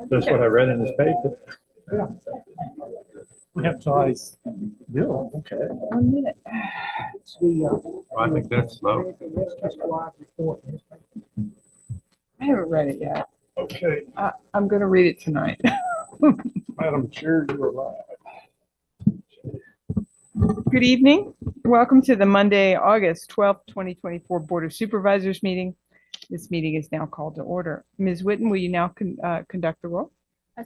That's what I read in this paper. Yeah. We have size bill. Okay. 1 minute. I think that's slow. I haven't read it yet. Okay, I'm going to read it tonight. Madam Chair, you are live. Good evening. Welcome to the Monday, August 12th, 2024 Board of Supervisors meeting. This meeting is now called to order. Ms. Witten, will you now conduct the roll?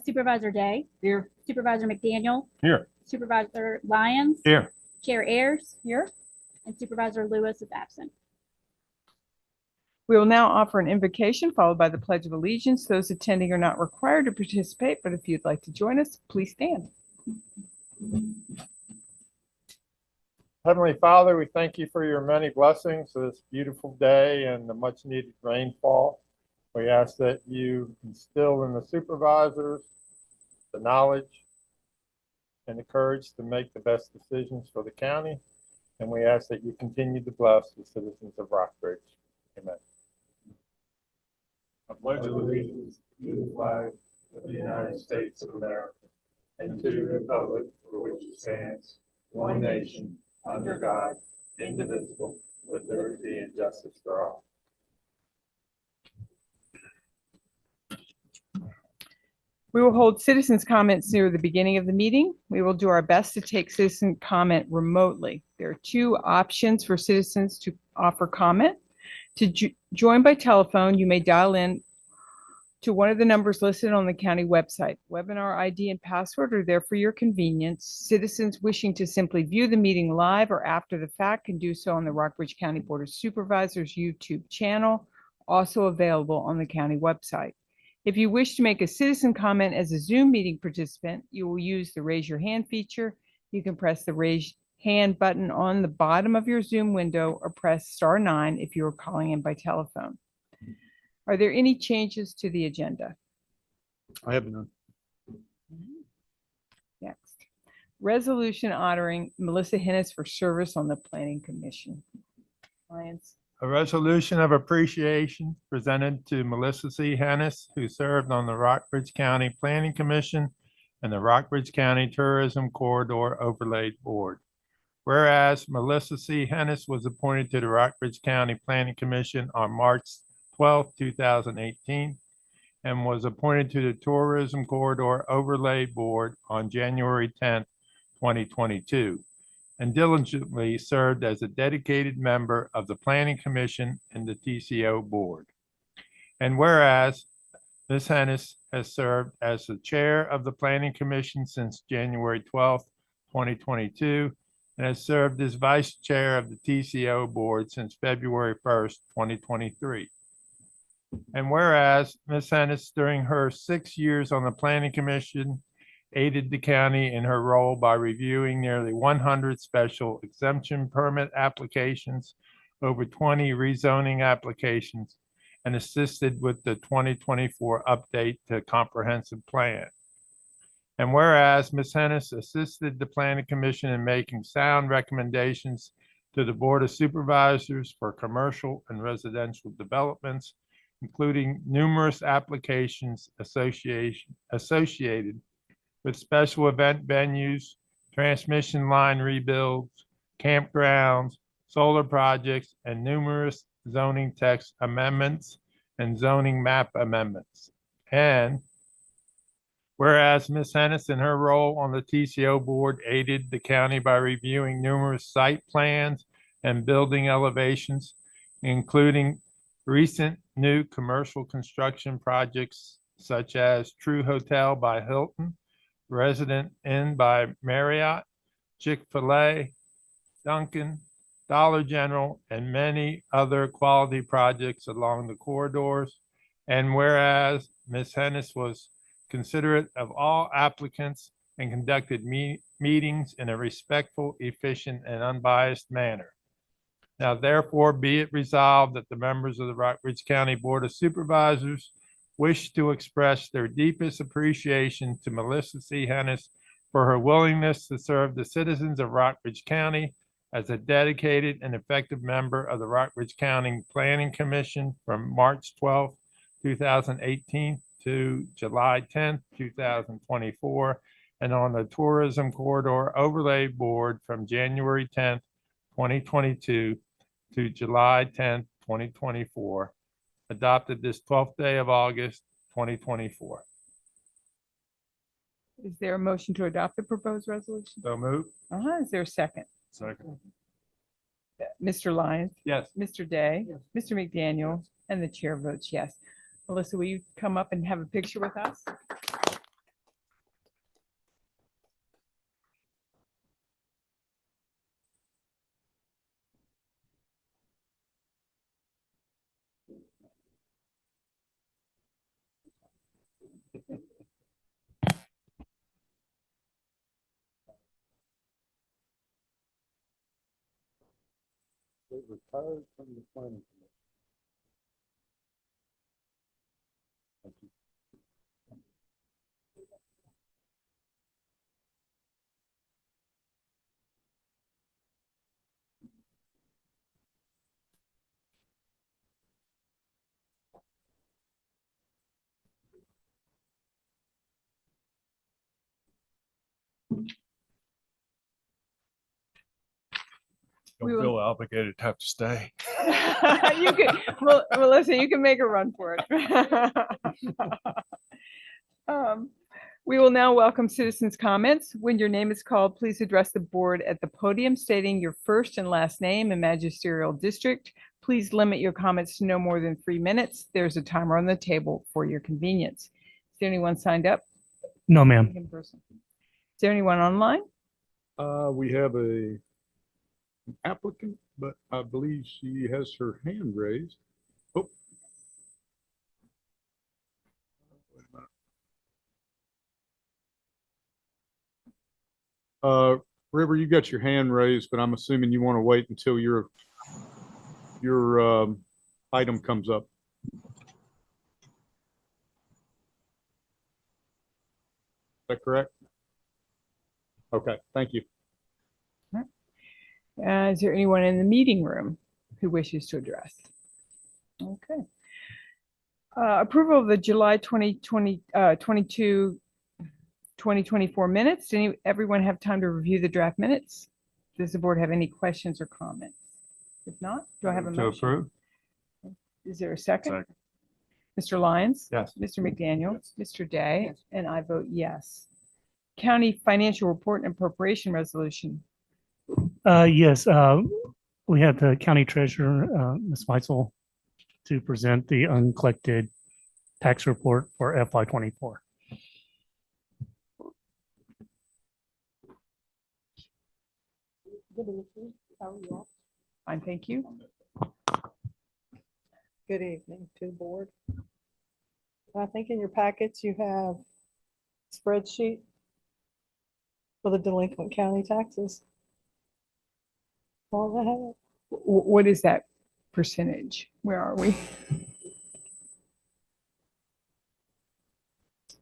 Supervisor Day. Here. Supervisor McDaniel. Here. Supervisor Lyons. Here. Chair Ayers. Here. And Supervisor Lewis is absent. We will now offer an invocation followed by the Pledge of Allegiance. Those attending are not required to participate, but if you'd like to join us, please stand. Heavenly Father, we thank you for your many blessings this beautiful day and the much needed rainfall. We ask that you instill in the supervisors the knowledge and the courage to make the best decisions for the county. And we ask that you continue to bless the citizens of Rockbridge. Amen. I pledge allegiance to the flag of the United States of America and to the republic for which it stands, one nation, under God, indivisible, with liberty and justice for all. We will hold citizens' comments near the beginning of the meeting. We will do our best to take citizen comment remotely. There are two options for citizens to offer comment. To join by telephone, you may dial in to one of the numbers listed on the county website. Webinar ID and password are there for your convenience. Citizens wishing to simply view the meeting live or after the fact can do so on the Rockbridge County Board of Supervisors YouTube channel, also available on the county website. If you wish to make a citizen comment as a Zoom meeting participant, you will use the raise your hand feature. You can press the raise hand button on the bottom of your Zoom window or press *9 if you are calling in by telephone. Are there any changes to the agenda? I have none. Next, resolution honoring Melissa Hennis for service on the Planning Commission. Lyons. A resolution of appreciation presented to Melissa C. Hennis, who served on the Rockbridge County Planning Commission and the Rockbridge County Tourism Corridor Overlay Board. Whereas Melissa C. Hennis was appointed to the Rockbridge County Planning Commission on March 12, 2018, and was appointed to the Tourism Corridor Overlay Board on January 10, 2022. And diligently served as a dedicated member of the Planning Commission and the TCO Board. And whereas Ms. Hennis has served as the chair of the Planning Commission since January 12, 2022, and has served as vice chair of the TCO Board since February 1st, 2023. And whereas Ms. Hennis, during her 6 years on the Planning Commission, aided the county in her role by reviewing nearly 100 special exemption permit applications, over 20 rezoning applications, and assisted with the 2024 update to comprehensive plan. And whereas Ms. Hennis assisted the Planning Commission in making sound recommendations to the Board of Supervisors for commercial and residential developments, including numerous applications associated with special event venues, transmission line rebuilds, campgrounds, solar projects, and numerous zoning text amendments and zoning map amendments. And whereas Ms. Hennis, in her role on the TCO Board, aided the county by reviewing numerous site plans and building elevations, including recent new commercial construction projects such as True Hotel by Hilton, Resident Inn by Marriott, Chick-fil-A, Dunkin', Dollar General, and many other quality projects along the corridors. And whereas Ms. Hennis was considerate of all applicants and conducted meetings in a respectful, efficient, and unbiased manner. Now, therefore, be it resolved that the members of the Rockbridge County Board of Supervisors wish to express their deepest appreciation to Melissa C. Hennis for her willingness to serve the citizens of Rockbridge County as a dedicated and effective member of the Rockbridge County Planning Commission from March 12, 2018 to July 10th, 2024, and on the Tourism Corridor Overlay Board from January 10th, 2022 to July 10th, 2024, adopted this 12th day of August, 2024. Is there a motion to adopt the proposed resolution? So move. Is there a second? Second. Mr. Lyons, Yes. Mr. Day, Mr. McDaniel, and the chair votes yes. Melissa, will you come up and have a picture with us? They retired from the planning commission. Thank you. We Don't will- feel obligated to have to stay. You can, well, Melissa, you can make a run for it. We will now welcome citizens' comments. When your name is called, please address the board at the podium stating your first and last name and magisterial district. Please limit your comments to no more than 3 minutes. There's a timer on the table for your convenience. Is there anyone signed up? No, ma'am. In person? Is there anyone online? We have an applicant, but I believe she has her hand raised. Oh. Wait a minute. River, you got your hand raised, but I'm assuming you want to wait until your item comes up. Is that correct? Okay, thank you. Is there anyone in the meeting room who wishes to address? Okay. Approval of the July 2024 minutes. Did everyone have time to review the draft minutes? Does the board have any questions or comments? If not, do I have a To motion? approve? Is there a second? Second. Mr. Lyons? Yes. Mr. McDaniel? Mr. Day? And I vote yes. County financial report and appropriation resolution. Yes, we have the county treasurer, Ms. Weitzel, to present the uncollected tax report for FY24. Fine, thank you. Good evening to the board. I think in your packets you have spreadsheet for the delinquent county taxes. All that have it. What is that percentage? Where are we?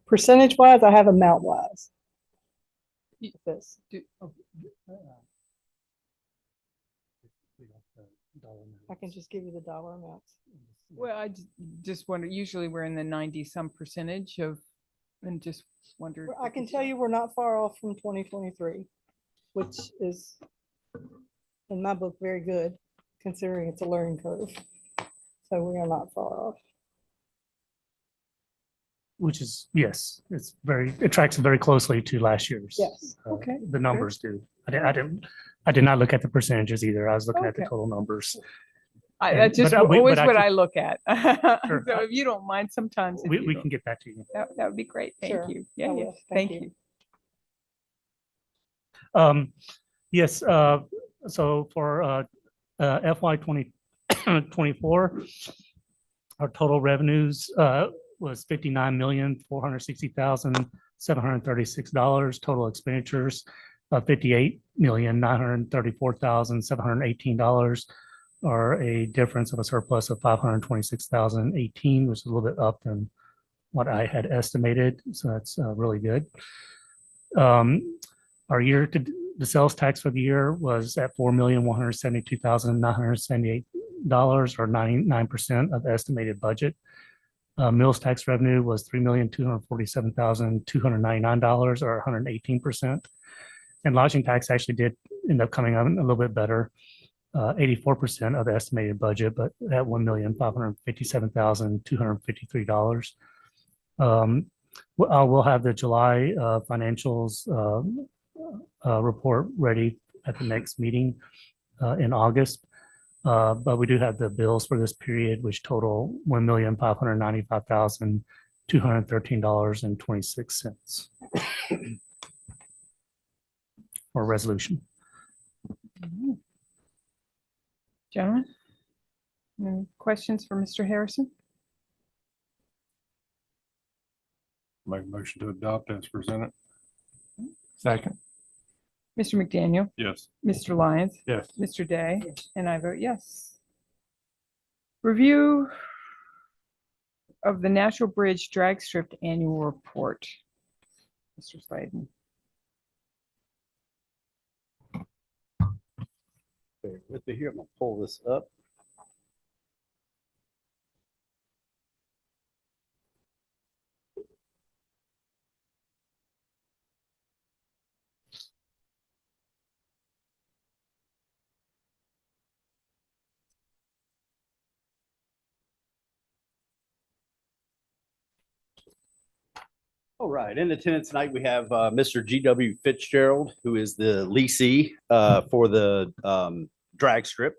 Percentage wise, I have amount wise. This. I can just give you the dollar amounts. Well, I just wonder, usually we're in the 90-some percentage of, and just wondered. I can tell you we're not far off from 2023, which is in my book very good considering it's a learning curve. So we are not far off. Which is, yes, it tracks very closely to last year's. Yes. Okay, The numbers do. I did not look at the percentages either. I was looking at the Okay. total numbers. That's just But always I what can- I look at. Sure. So if you don't mind, sometimes. if We you can don't- get back to you. That would be great. Thank Sure. you. I Yeah, yeah. will. Thank Thank you. Yes, so for FY 2024, our total revenues was $59,460,736. Total expenditures of $58,934,718, or a difference of a surplus of $526,018, which is a little bit up than what I had estimated. So that's really good. The sales tax for the year was at $4,172,978, or 99% of the estimated budget. Mills tax revenue was $3,247,299, or 118%. And lodging tax actually did end up coming out a little bit better, 84% of the estimated budget, but at $1,557,253. We'll have the July financials report ready at the next meeting in August. But we do have the bills for this period, which total $1,595,213.26 for resolution. Gentlemen, any questions for Mr. Harrison? Make a motion to adopt as presented. Second. Mr. McDaniel, Yes. Mr. Lyons, Yes. Mr. Day, and I vote yes. Review of the Natural Bridge Drag Strip Annual Report. Mr. Slade. Bear with me here. I'm gonna pull this up. All right, in attendance tonight, we have Mr. G.W. Fitzgerald, who is the leasee for the drag strip.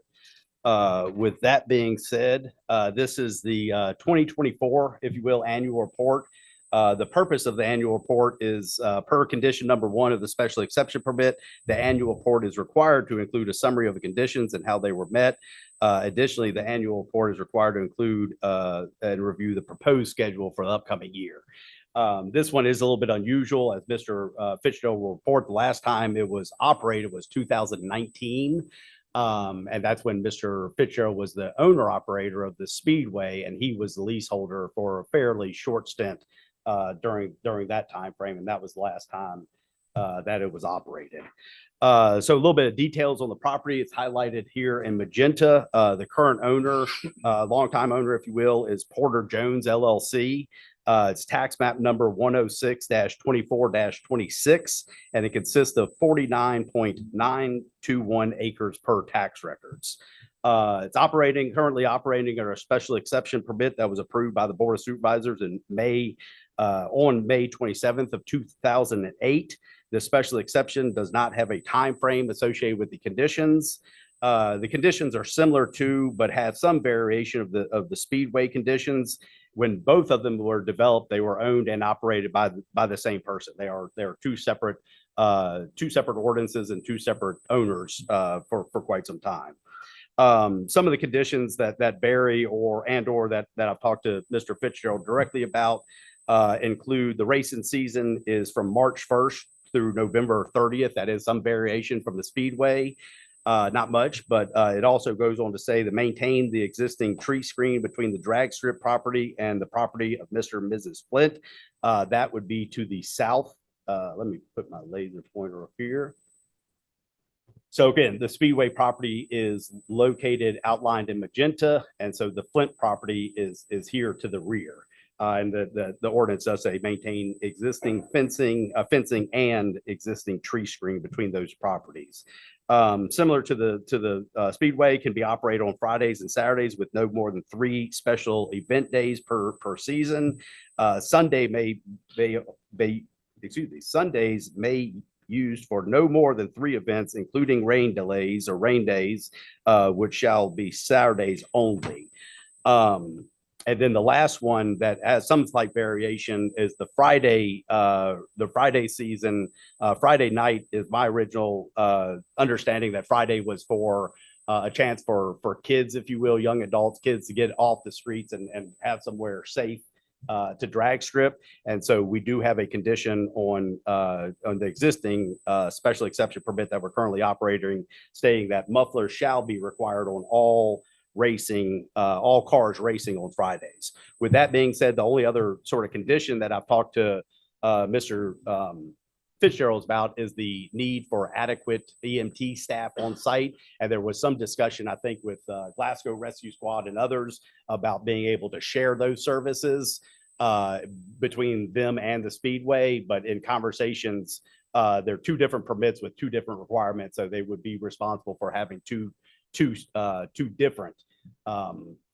With that being said, this is the 2024, if you will, annual report. The purpose of the annual report is per condition number 1 of the special exception permit. The annual report is required to include a summary of the conditions and how they were met. Additionally, the annual report is required to include and review the proposed schedule for the upcoming year. This one is a little bit unusual, as Mr. Fitzgerald will report. The last time it was operated was 2019. And that's when Mr. Fitzgerald was the owner operator of the Speedway, and he was the leaseholder for a fairly short stint during that time frame, and that was the last time that it was operated. So a little bit of details on the property. It's highlighted here in magenta. The current owner, longtime owner, if you will, is Porter Jones LLC. It's tax map number 106-24-26, and it consists of 49.921 acres per tax records. It's currently operating under a special exception permit that was approved by the Board of Supervisors in on May 27th of 2008. The special exception does not have a time frame associated with the conditions. The conditions are similar to, but have some variation of the Speedway conditions. When both of them were developed, they were owned and operated by the same person. They are two separate ordinances and two separate owners for quite some time. Some of the conditions that vary or that I've talked to Mr. Fitzgerald directly about include the racing season is from March 1st through November 30th. That is some variation from the Speedway. Not much, but it also goes on to say to maintain the existing tree screen between the drag strip property and the property of Mr. and Mrs. Flint. That would be to the south. Let me put my laser pointer up here. So again, the Speedway property is located outlined in magenta, and so the Flint property is here to the rear. And the ordinance does say maintain existing fencing and existing tree screen between those properties. Similar to the Speedway, can be operated on Fridays and Saturdays with no more than 3 special event days per season. Sundays may used for no more than 3 events, including rain delays or rain days, which shall be Saturdays only. And then the last one that has some slight variation is the Friday season. Friday night is my original understanding that Friday was for a chance for kids, if you will, young adults, kids to get off the streets and have somewhere safe to drag strip. And so we do have a condition on the existing special exception permit that we're currently operating, stating that mufflers shall be required on all cars racing on Fridays. With that being said, the only other sort of condition that I've talked to Mr. Fitzgerald's about is the need for adequate EMT staff on site. And there was some discussion, I think, with Glasgow Rescue Squad and others about being able to share those services between them and the Speedway. But in conversations, there are two different permits with two different requirements. So they would be responsible for having two different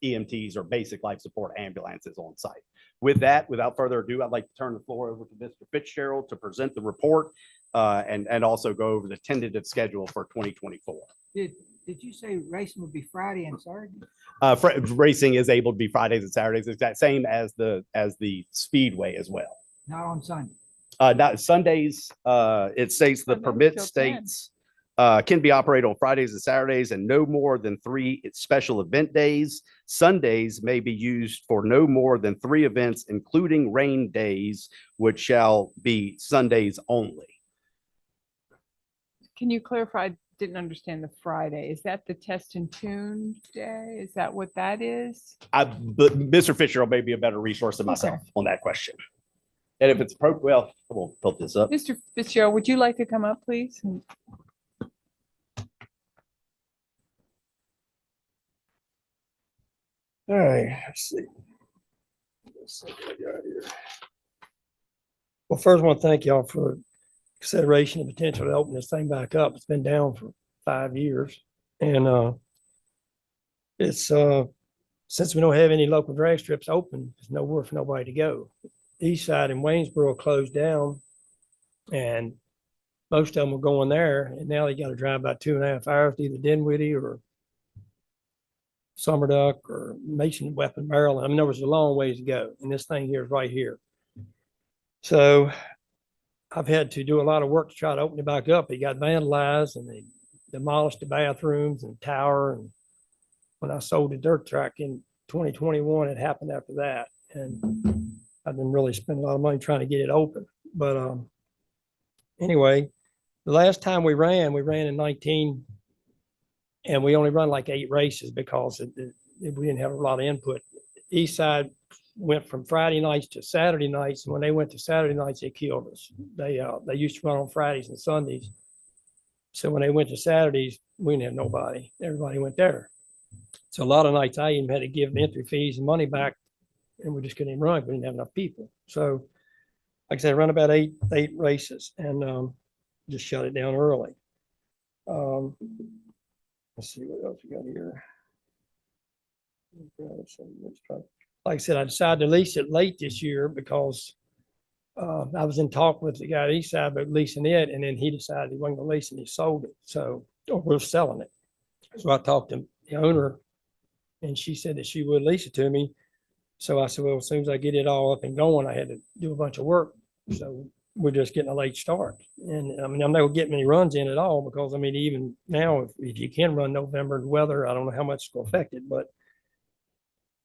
EMTs or basic life support ambulances on site. With that, without further ado, I'd like to turn the floor over to Mr. Fitzgerald to present the report and also go over the tentative schedule for 2024. Did you say racing would be Friday and Saturday? Racing is able to be Fridays and Saturdays, exact same as the Speedway as well. Not on Sunday. Not Sundays. It states the Sundays permit till 10. states can be operated on Fridays and Saturdays and no more than 3 special event days. Sundays may be used for no more than 3 events, including rain days, which shall be Sundays only. Can you clarify? I didn't understand the Friday. Is that the test and tune day? Is that what that is? But Mr. Fitzgerald may be a better resource than myself on that question. And if it's appropriate, well, we'll tilt this up. Mr. Fitzgerald, would you like to come up, please? All right, let's see. Let's see what I got here. Well, first I want to thank y'all for consideration and potential to open this thing back up. It's been down for 5 years. And it's since we don't have any local drag strips open, there's nowhere for nobody to go. East side in Waynesboro closed down and most of them were going there. And now they got to drive about 2.5 hours to either Dinwiddie or Summerduck or Mason Weapon, Maryland. I mean, there was a long ways to go. And this thing here is right here. So I've had to do a lot of work to try to open it back up. It got vandalized and they demolished the bathrooms and tower. And when I sold the dirt track in 2021, it happened after that. And I've been really spending a lot of money trying to get it open. But anyway, the last time we ran in 19, and we only run like 8 races because we didn't have a lot of input. East side went from Friday nights to Saturday nights. And when they went to Saturday nights, they killed us. They used to run on Fridays and Sundays. So when they went to Saturdays, we didn't have nobody. Everybody went there. So a lot of nights I even had to give entry fees and money back, and we just couldn't even run. We didn't have enough people. So like I said, I run about eight races and just shut it down early. Let's see what else we got here. Like I said, I decided to lease it late this year because I was in talk with the guy at East Side about leasing it, and then he decided he wasn't going to lease it and he sold it. So we're selling it. So I talked to the owner and she said that she would lease it to me. So I said, well, as soon as I get it all up and going, I had to do a bunch of work. So we're just getting a late start. And I mean, I'm not getting many runs in at all because I mean, even now, if you can run November and weather, I don't know how much it's going to affect it, but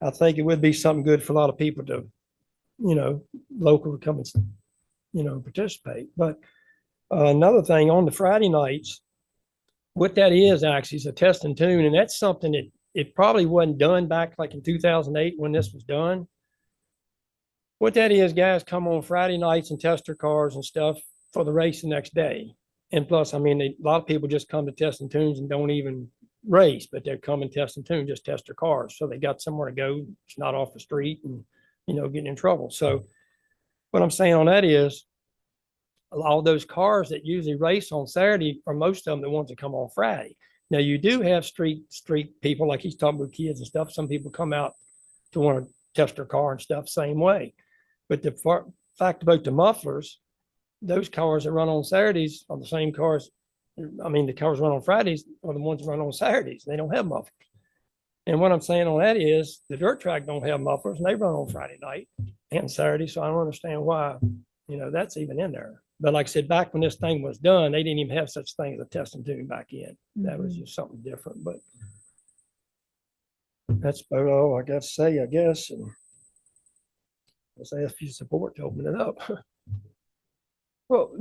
I think it would be something good for a lot of people to, local to come and, participate. But another thing on the Friday nights, what that is actually is a test and tune. And that's something that it probably wasn't done back like in 2008 when this was done. What that is, guys come on Friday nights and test their cars and stuff for the race the next day. And plus, I mean, a lot of people just come to test and tunes and don't even race, but they come and test and tune, just test their cars. So they got somewhere to go. It's not off the street and, getting in trouble. So what I'm saying on that is all those cars that usually race on Saturday are most of them the ones that come on Friday. Now you do have street people, like he's talking about kids and stuff. Some people come out to want to test their car and stuff same way. But the fact about the mufflers, those cars that run on Saturdays are the same cars. I mean, the cars run on Fridays are the ones that run on Saturdays. They don't have mufflers. And what I'm saying on that is the dirt track don't have mufflers and they run on Friday night and Saturday. So I don't understand why, that's even in there. But like I said, back when this thing was done, they didn't even have such thing as a test and tune back in. That was just something different. But that's about all I got to say, I guess. And let's ask for your support to open it up. Well,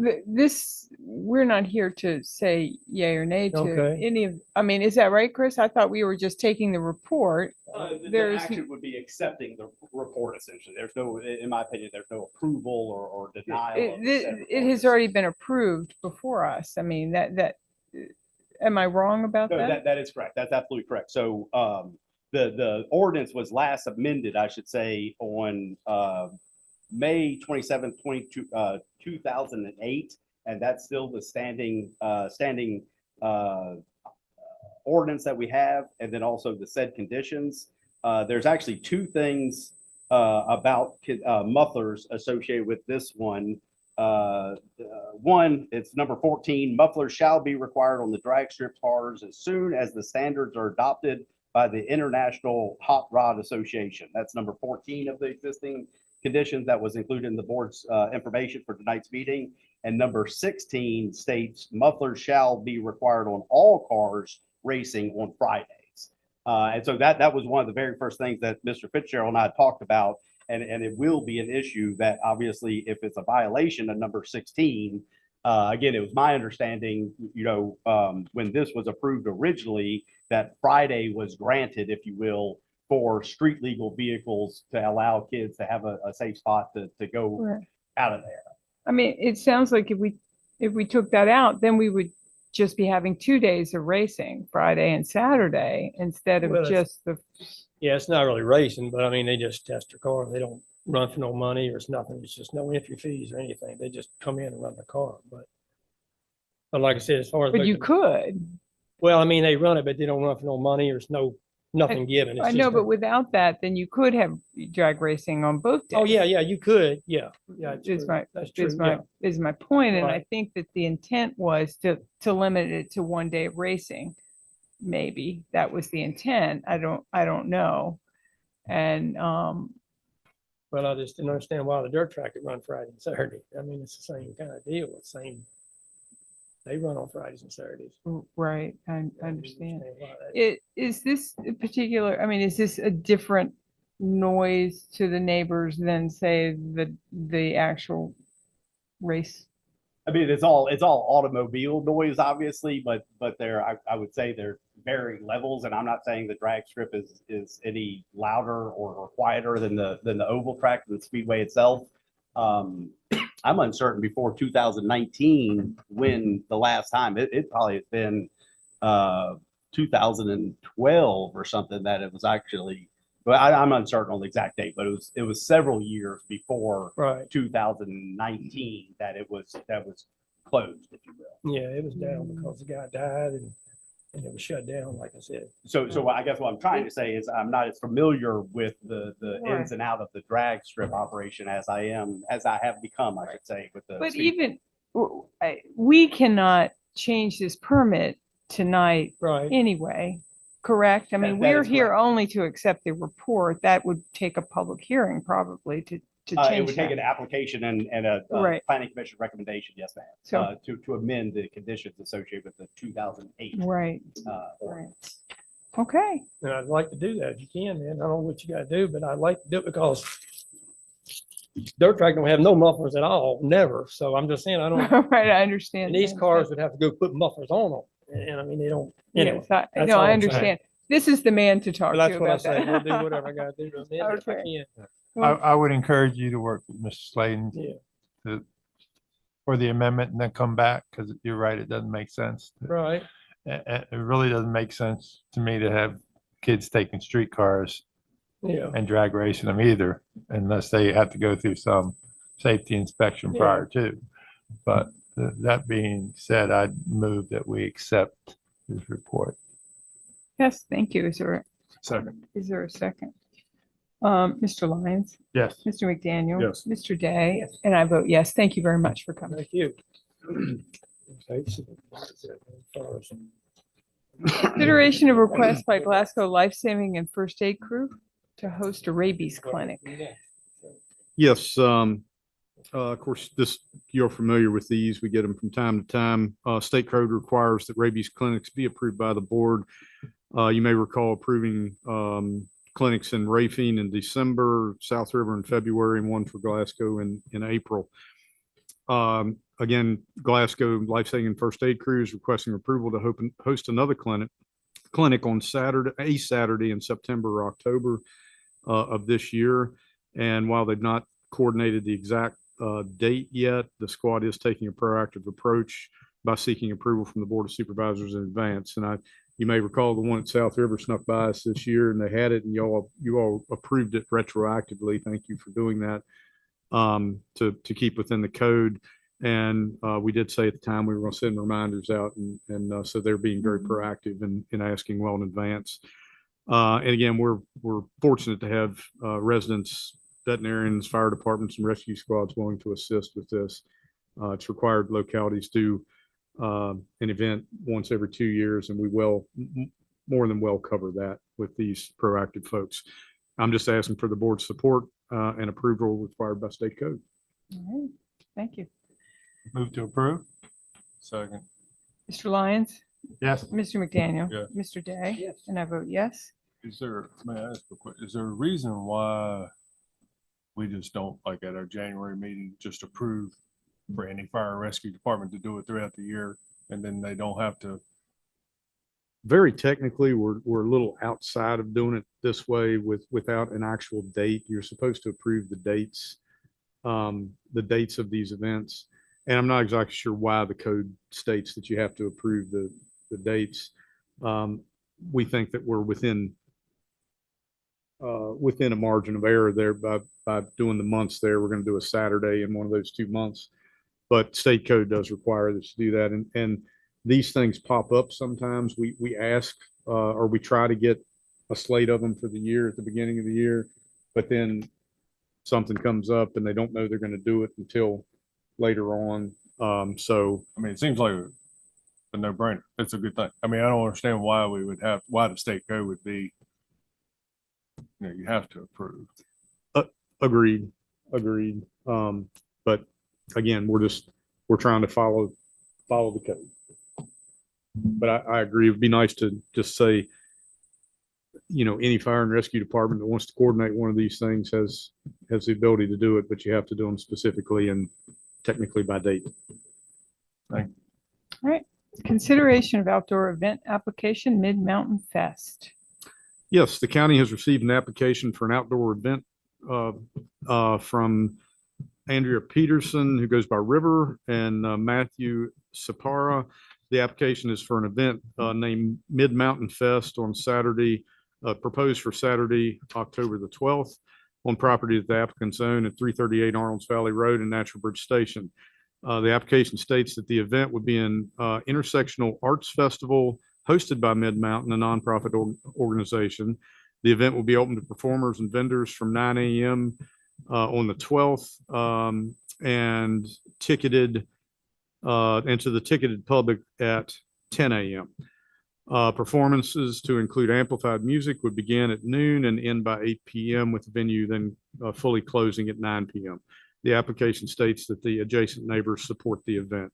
we're not here to say yay or nay to Okay. any of, I mean, is that right, Chris? I thought we were just taking the report. The There's- action would be accepting the report essentially. There's no, in my opinion, there's no approval or denial. of the said It has report. already been approved before us. I mean, am I wrong about No, that? that is correct. That's absolutely correct. So, the ordinance was last amended, I should say, on, May 27th, 2008. And that's still the standing ordinance that we have. And then also the said conditions. There's actually two things, about, mufflers associated with this one. One, it's number 14, mufflers shall be required on the drag strip cars as soon as the standards are adopted by the International Hot Rod Association. That's number 14 of the existing conditions that was included in the board's information for tonight's meeting. And number 16 states mufflers shall be required on all cars racing on Fridays. And so that was one of the very first things that Mr. Fitzgerald and I talked about. And it will be an issue that obviously if it's a violation of number 16, again, it was my understanding, when this was approved originally, that Friday was granted, if you will, for street legal vehicles to allow kids to have a safe spot to go Right. out of there. I mean, it sounds like if we took that out, then we would just be having 2 days of racing, Friday and Saturday, instead of Well, just the, Yeah, it's not really racing, but I mean, they just test their car. They don't run for no money or it's nothing. It's just no entry fees or anything. They just come in and run the car. But like I said, as far as. but you making- could. Well, I mean, they run it, but they don't run for no money. There's nothing given. It's I know, just but without that, then you could have drag racing on both days. Oh, yeah, you could. Yeah. It's Is true. my, That's true. is my point, and I Right. think that the intent was to limit it to 1 day of racing. Maybe that was the intent. I don't know. And, Well, I just didn't understand why the dirt track could run Friday and Saturday. I mean, it's the same kind of deal. It's same. They run on Fridays and Saturdays. right, I understand. why that- Is this a particular, I mean, is this a different noise to the neighbors than say the actual race? I mean, it's all automobile noise, obviously, but I would say there are varying levels, and I'm not saying the drag strip is any louder or quieter than the oval track, the speedway itself. I'm uncertain before 2019 when the last time it probably has been 2012 or something that it was actually. But I'm uncertain on the exact date, but it was several years before Right. 2019 that was closed, if you will. Yeah, it was down because the guy died and it was shut down, like I said. So I guess what I'm trying to say is I'm not as familiar with the Right. ins and out of the drag strip operation as I have become, I should say, with the. But speed. even, we cannot change this permit tonight Right. anyway, correct? I mean, That we're is here correct. only to accept the report. That would take a public hearing probably to It change would take an that. application and a Right. planning commission recommendation, yes, ma'am. So- To amend the conditions associated with the 2008. Right, Ordinance. right. Okay, And I'd like to do that if you can, man. I don't know what you gotta do, but I'd like to do it because dirt track don't have no mufflers at all, never. So I'm just saying, I don't, right, I understand. and these cars would have to go put mufflers on them. And I mean, they don't, anyway. Yes, I, that's no, all I I'm saying. understand. This is the man to talk But to that's what I about say. We'll do that. whatever I gotta do to amend it if I Okay. can. I would encourage you to work with Mr. Slayton Yeah, for the amendment and then come back, because you're right, it doesn't make sense. right. It really doesn't make sense to me to have kids taking streetcars Yeah. and drag racing them either, unless they have to go through some safety inspection Yeah. prior to. But that being said, I'd move that we accept this report. Yes, thank you. Is there a second? Mr. Lyons, Yes. Mr. McDaniel. Yes. Mr. Day, and I vote yes. Thank you very much for coming. Thank you. Consideration of request by Glasgow Life Saving and First Aid Crew to host a rabies clinic. Yes, of course, you're familiar with these. We get them from time to time. State code requires that rabies clinics be approved by the board. You may recall approving clinics in Rafine in December, South River in February, and one for Glasgow in April. Again, Glasgow Life Saving First Aid Crew is requesting approval to host another clinic on Saturday in September or October of this year. And while they've not coordinated the exact date yet, the squad is taking a proactive approach by seeking approval from the Board of Supervisors in advance. And you may recall the one at South River snuck by us this year, and they had it, and you all approved it retroactively. Thank you for doing that, to keep within the code. And we did say at the time we were going to send reminders out, and so they're being very proactive in asking well in advance. And again, we're fortunate to have residents, veterinarians, fire departments, and rescue squads willing to assist with this. It's required localities do an event once every 2 years, and we will more than well cover that with these proactive folks. I'm just asking for the board's support and approval required by state code. All right, thank you. Move to approve. Second. Mr. Lyons, Yes. Mr. McDaniel. Yeah. Mr. Day. Yes. And I vote yes. May I ask a question? Is there a reason why we just don't, like at our January meeting, just approve for any fire and rescue department to do it throughout the year, and then they don't have to? Very technically, we're a little outside of doing it this way without an actual date. You're supposed to approve the dates of these events. And I'm not exactly sure why the code states that you have to approve the dates. We think that we're within a margin of error there by doing the months there. We're going to do a Saturday in one of those 2 months, but state code does require that you do that. And these things pop up sometimes. We ask or we try to get a slate of them for the year at the beginning of the year, but then something comes up and they don't know they're going to do it until later on. So I mean, it seems like a no-brainer. It's a good thing. I mean, I don't understand why why the state code would be, you have to approve. agreed. But again, we're trying to follow the code. But I agree. It'd be nice to just say, any fire and rescue department that wants to coordinate one of these things has the ability to do it, but you have to do them specifically and technically by date. Thank you. All right, consideration of outdoor event application, Mid-Mountain Fest. Yes, the county has received an application for an outdoor event from Andrea Peterson, who goes by River, and Matthew Sapara. The application is for an event named Mid-Mountain Fest on Saturday, proposed for Saturday, October the 12th, on property that the applicants own at 338 Arnold's Valley Road and Natural Bridge Station. The application states that the event would be an intersectional arts festival hosted by Mid-Mountain, a nonprofit organization. The event will be open to performers and vendors from 9 a.m. On the 12th and ticketed and to the ticketed public at 10 a.m. Performances to include amplified music would begin at noon and end by 8 p.m. with the venue then fully closing at 9 p.m. The application states that the adjacent neighbors support the event.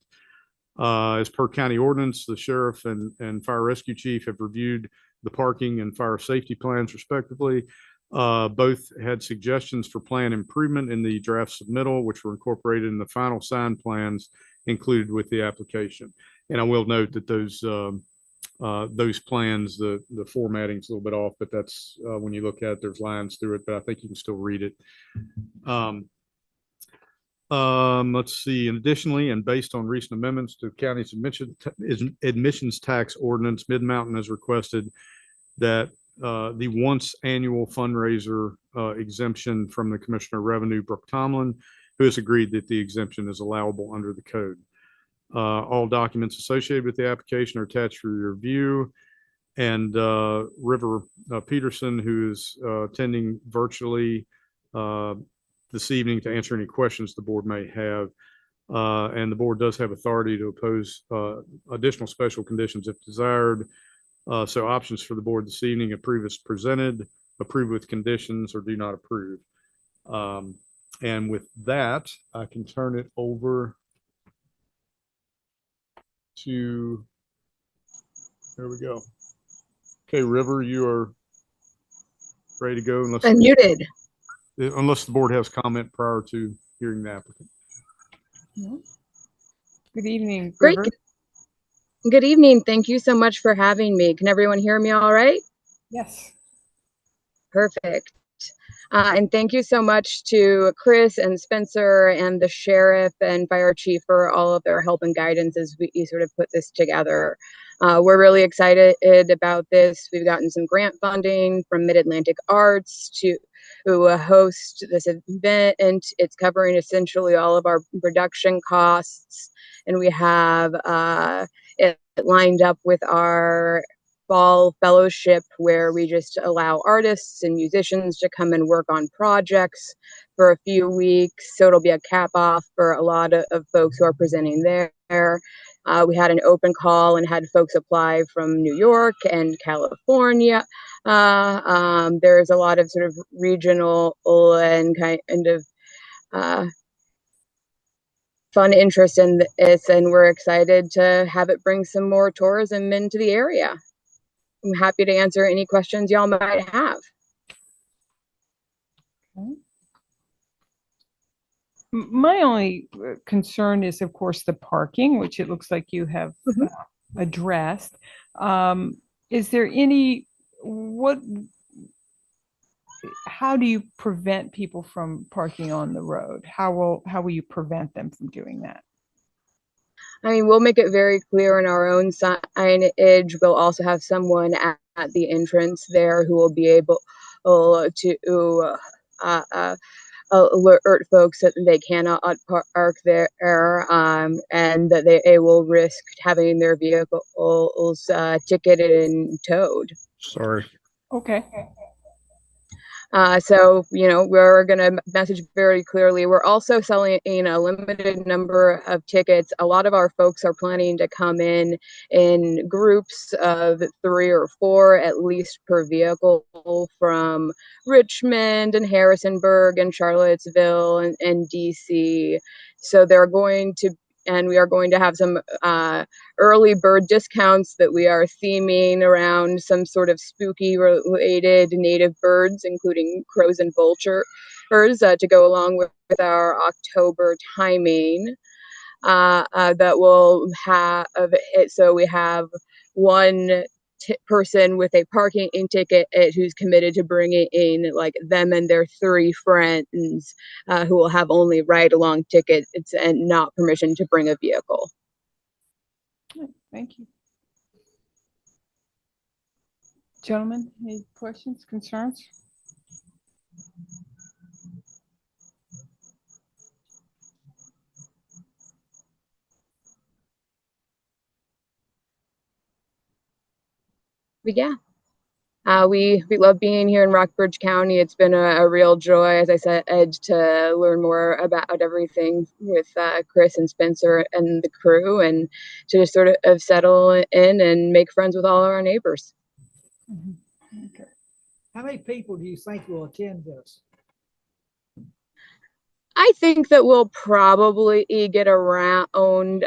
As per county ordinance, the sheriff and fire rescue chief have reviewed the parking and fire safety plans respectively. Both had suggestions for plan improvement in the draft submittal, which were incorporated in the final sign plans included with the application. And I will note that those plans, the formatting's a little bit off, but that's when you look at it, there's lines through it, but I think you can still read it. Let's see. And additionally, and based on recent amendments to the county's admissions tax ordinance, Mid-Mountain has requested that the once annual fundraiser exemption from the Commissioner of Revenue, Brooke Tomlin, who has agreed that the exemption is allowable under the code. All documents associated with the application are attached for your review. And River Peterson, who is attending virtually this evening to answer any questions the board may have. And the board does have authority to oppose additional special conditions if desired. So options for the board this evening: approve as presented, approve with conditions, or do not approve. And with that, I can turn it over to, there we go. Okay, River, you are ready to go Unmuted. unless the board has comment prior to hearing the applicant. Good evening, Great. River. Good evening. Thank you so much for having me. Can everyone hear me all right? Yes. Perfect. And thank you so much to Chris and Spencer and the sheriff and fire chief for all of their help and guidance as we sort of put this together. We're really excited about this. We've gotten some grant funding from Mid-Atlantic Arts to host this event, and it's covering essentially all of our production costs. And we have it lined up with our fall fellowship where we just allow artists and musicians to come and work on projects for a few weeks. So it'll be a cap off for a lot of folks who are presenting there. We had an open call and had folks apply from New York and California. There's a lot of sort of regional and kind of fun interest in this, and we're excited to have it bring some more tourism into the area. I'm happy to answer any questions y'all might have. My only concern is, of course, the parking, which it looks like you have addressed. Is there how do you prevent people from parking on the road? How will you prevent them from doing that? I mean, we'll make it very clear in our own signage. We'll also have someone at the entrance there who will be able to alert folks that they cannot park there, and that they will risk having their vehicles ticketed and towed. Sorry. Okay. So, we're going to message very clearly. We're also selling a limited number of tickets. A lot of our folks are planning to come in groups of 3 or 4, at least per vehicle, from Richmond and Harrisonburg and Charlottesville and DC. So we are going to have some early bird discounts that we are theming around some sort of spooky related native birds, including crows and vultures, to go along with our October timing. That will have it. So we have one person with a parking ticket who's committed to bringing in like them and their 3 friends who will have only ride along tickets and not permission to bring a vehicle. Thank you. Gentlemen, any questions, concerns? But yeah, we love being here in Rockbridge County. It's been a real joy, as I said, to learn more about everything with Chris and Spencer and the crew, and to just sort of settle in and make friends with all of our neighbors. Okay. How many people do you think will attend this? I think that we'll probably get around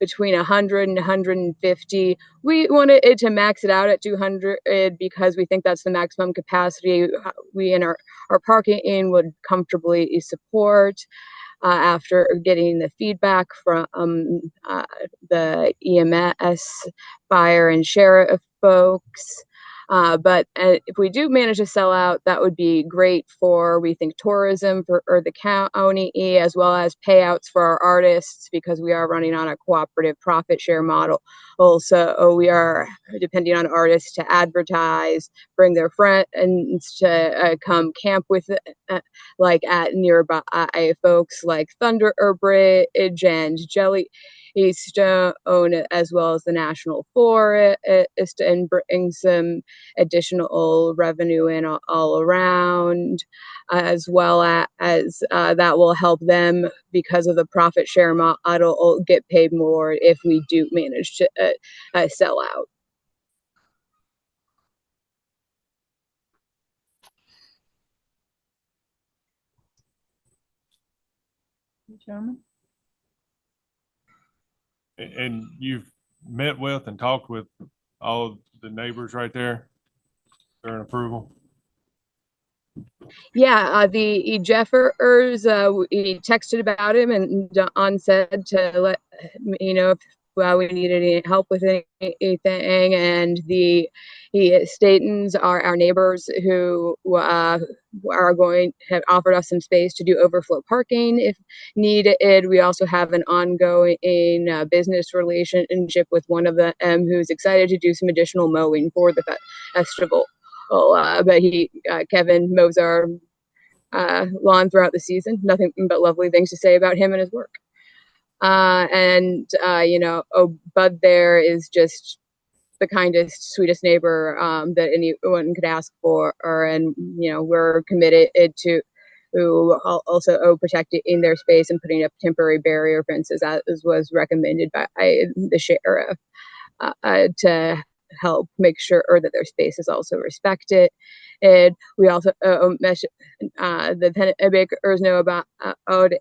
between 100 and 150. We wanted it to max it out at 200 because we think that's the maximum capacity we in our parking in would comfortably support after getting the feedback from the EMS, fire, and sheriff folks. But if we do manage to sell out, that would be great for, we think, tourism or the county, as well as payouts for our artists, because we are running on a cooperative profit share model. Also, we are depending on artists to advertise, bring their friends to come camp with, like at nearby folks like Thunder Bridge and Jelly Stone, as well as the National Forest, and bring some additional revenue in all around, as well as that will help them because of the profit share model get paid more if we do manage to sell out. Gentlemen? And you've met with and talked with all the neighbors right there during approval? The Jeffers, we texted about him and Don said to let me know if we needed any help with anything. And the Statons are our neighbors who have offered us some space to do overflow parking if needed. We also have an ongoing business relationship with one of them who's excited to do some additional mowing for the festival. But Kevin mows our lawn throughout the season. Nothing but lovely things to say about him and his work. Bud there is just the kindest, sweetest neighbor that anyone could ask for. And, we're committed to also protecting their space and putting up temporary barrier fences as was recommended by the sheriff to help make sure that their space is also respected. And we also the bakers know about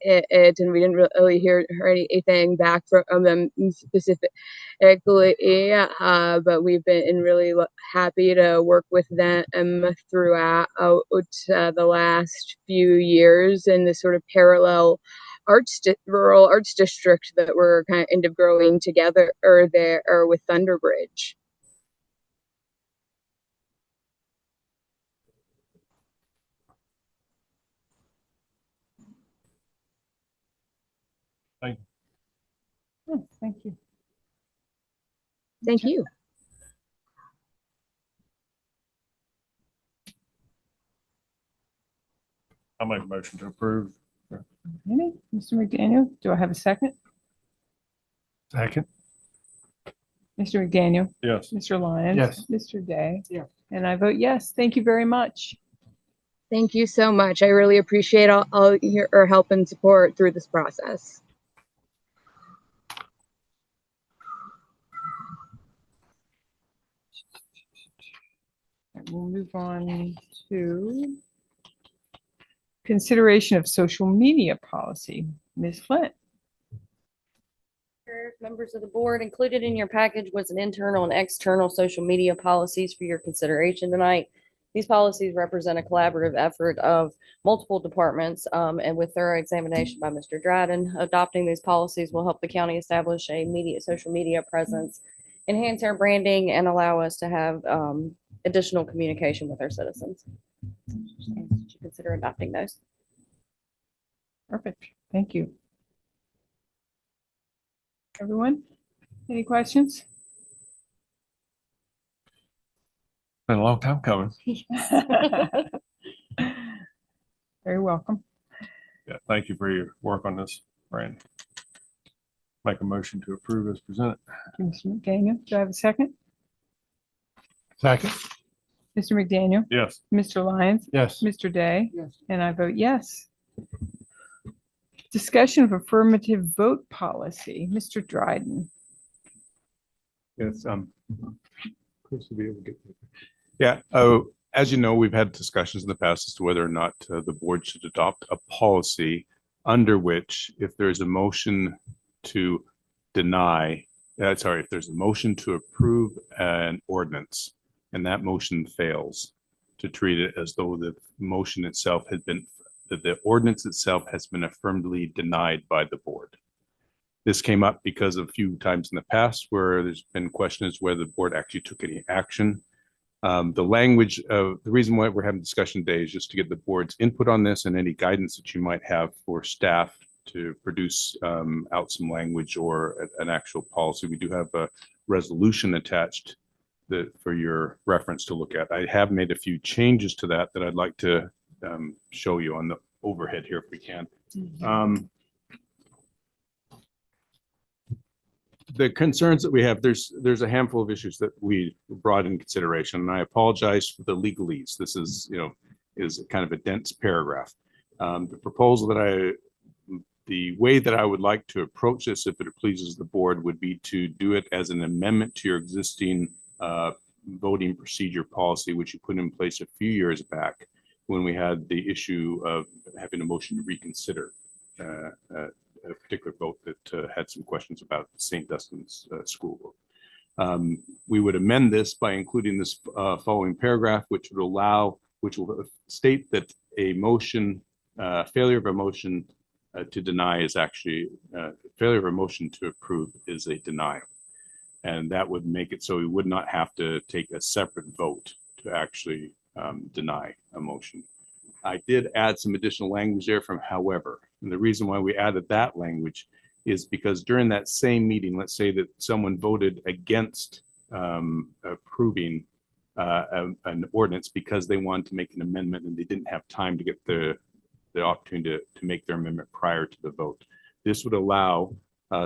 it, and we didn't really hear anything back from them specifically. But we've been really happy to work with them throughout the last few years in this sort of parallel rural arts district that we're kind of growing together there with Thunderbridge. Thank you. Thank you. I'll make a motion to approve. Mr. McDaniel, do I have a second? Second. Mr. McDaniel, Yes. Mr. Lyons. Yes. Mr. Day. Yes. And I vote yes. Thank you very much. Thank you so much. I really appreciate all your help and support through this process. We'll move on to consideration of social media policy. Ms. Flint. Members of the board, included in your package was an internal and external social media policies for your consideration tonight. These policies represent a collaborative effort of multiple departments, and with thorough examination by Mr. Dryden, adopting these policies will help the county establish a social media presence, enhance our branding, and allow us to have additional communication with our citizens. Would you consider adopting those? Perfect. Thank you. Everyone, any questions? Been a long time coming. Very welcome. Yeah, thank you for your work on this, Brandon. Make a motion to approve as presented. Mr. McDaniel, do I have a second? Second. Mr. McDaniel, Yes. Mr. Lyons, Yes. Mr. Day, Yes. and I vote yes. Discussion of affirmative vote policy. Mr. Dryden. Yes, Chris will be able to get there. Yeah, oh, as you know, we've had discussions in the past as to whether or not the board should adopt a policy under which if there's a motion to if there's a motion to approve an ordinance and that motion fails, to treat it as though the motion itself that the ordinance itself has been affirmatively denied by the board. This came up because of a few times in the past where there's been questions whether the board actually took any action. The language of the reason why we're having discussion today is just to get the board's input on this and any guidance that you might have for staff to produce out some language or an actual policy. We do have a resolution attached for your reference to look at. I have made a few changes to that I'd like to show you on the overhead here if we can. The concerns that we have, there's a handful of issues that we brought in consideration, and I apologize for the legalese. This is, is kind of a dense paragraph. The proposal the way that I would like to approach this, if it pleases the board, would be to do it as an amendment to your existing voting procedure policy, which you put in place a few years back when we had the issue of having a motion to reconsider a particular vote that had some questions about St. Dunstan's school vote. We would amend this by including this following paragraph, which will state that a motion, failure of a motion to deny is actually, failure of a motion to approve is a denial. And that would make it so we would not have to take a separate vote to actually deny a motion. I did add some additional language there from however, and the reason why we added that language is because during that same meeting, let's say that someone voted against approving an ordinance because they wanted to make an amendment and they didn't have time to get the opportunity to make their amendment prior to the vote. This would allow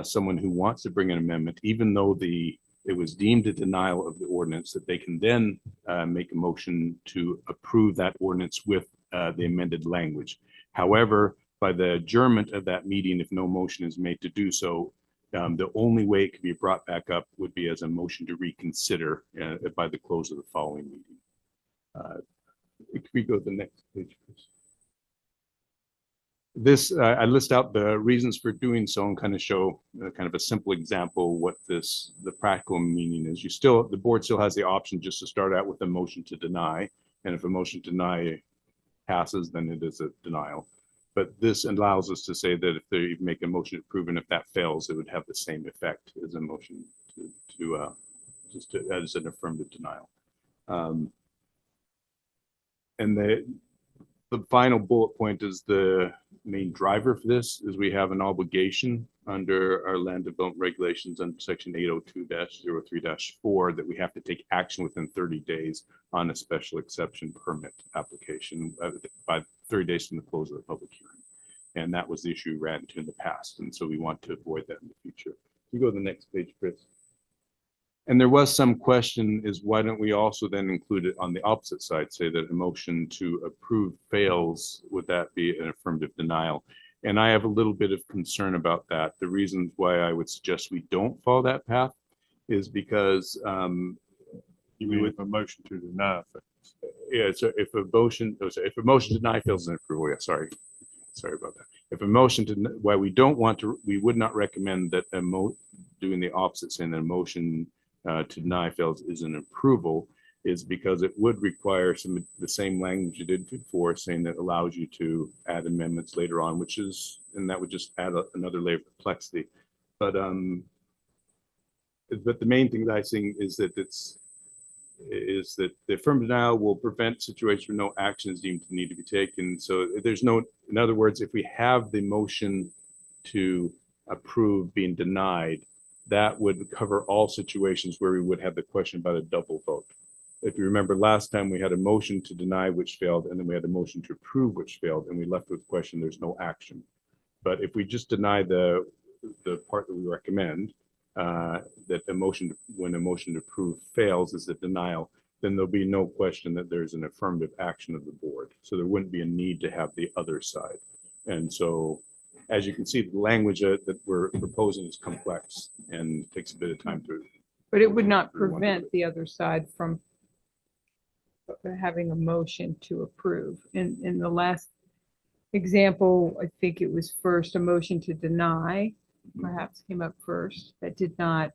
someone who wants to bring an amendment, even though it was deemed a denial of the ordinance, that they can then make a motion to approve that ordinance with the amended language. However, by the adjournment of that meeting, if no motion is made to do so, the only way it could be brought back up would be as a motion to reconsider by the close of the following meeting. Could we go to the next page, please? This, I list out the reasons for doing so and kind of show kind of a simple example what the practical meaning is. The board still has the option just to start out with a motion to deny. And if a motion to deny passes, then it is a denial. But this allows us to say that if they make a motion to approve and if that fails, it would have the same effect as a motion as an affirmative denial. And the final bullet point is the main driver for this is we have an obligation under our land development regulations under section 802-03-4 that we have to take action within 30 days on a special exception permit application by 30 days from the close of the public hearing. And that was the issue we ran into in the past. And so we want to avoid that in the future. You go to the next page, Chris. And there was some question is why don't we also then include it on the opposite side, say that a motion to approve fails, would that be an affirmative denial? And I have a little bit of concern about that. The reasons why I would suggest we don't follow that path is because You mean if a motion to deny fails? yeah, so if a motion to deny fails an approval, yeah, sorry about that. If a motion to, why we don't want to, we would not recommend that doing the opposite, saying that a motion to deny fails is an approval, is because it would require the same language you did before, saying that allows you to add amendments later on, and that would just add another layer of complexity. But the main thing that I think is that the affirmative denial will prevent situations where no action is deemed to need to be taken. So there's no, in other words, if we have the motion to approve being denied, that would cover all situations where we would have the question about a double vote. If you remember last time, we had a motion to deny which failed, and then we had a motion to approve which failed, and we left with the question, there's no action. But if we just deny the part that we recommend, that when a motion to approve fails is a denial, then there'll be no question that there's an affirmative action of the board. So there wouldn't be a need to have the other side. And so, as you can see, the language that we're proposing is complex and takes a bit of time to. But it would not prevent the other side from having a motion to approve. In the last example, I think it was first a motion to deny, perhaps came up first. That did not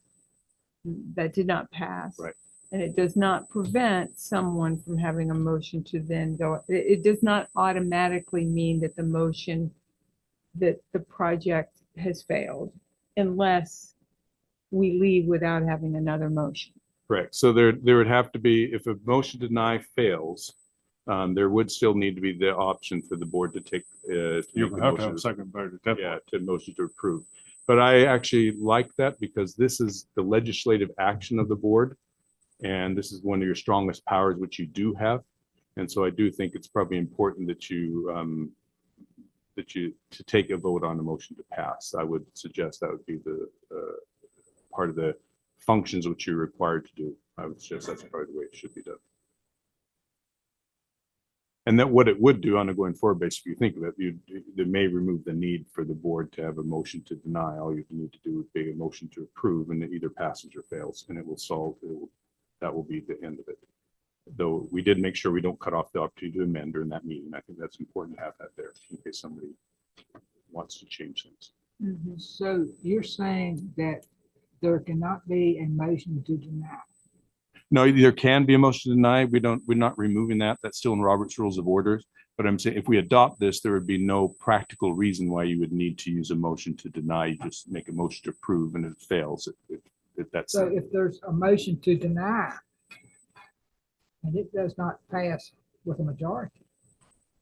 pass. Right. And it does not prevent someone from having a motion to then go. It does not automatically mean that the motion that the project has failed unless we leave without having another motion. Correct. So there would have to be, if a motion to deny fails, there would still need to be the option for the board to take. You would have to have a second vote at that point. Yeah, to motion to approve. But I actually like that because this is the legislative action of the board. And this is one of your strongest powers, which you do have. And so I do think it's probably important that you to take a vote on a motion to pass. I would suggest that would be the part of the functions which you're required to do. I would suggest that's probably the way it should be done. And that what it would do on a going forward basis, if you think of it, they may remove the need for the board to have a motion to deny. All you need to do would be a motion to approve, and it either passes or fails, and it will solve. That will be the end of it. Though we did make sure we don't cut off the opportunity to amend during that meeting. I think that's important to have that there in case somebody wants to change things. Mm-hmm. So you're saying that there cannot be a motion to deny? No, there can be a motion to deny. We're not removing that. That's still in Robert's Rules of Orders. But I'm saying if we adopt this, there would be no practical reason why you would need to use a motion to deny. You just make a motion to approve and it fails if that's. So if there's a motion to deny and it does not pass with a majority,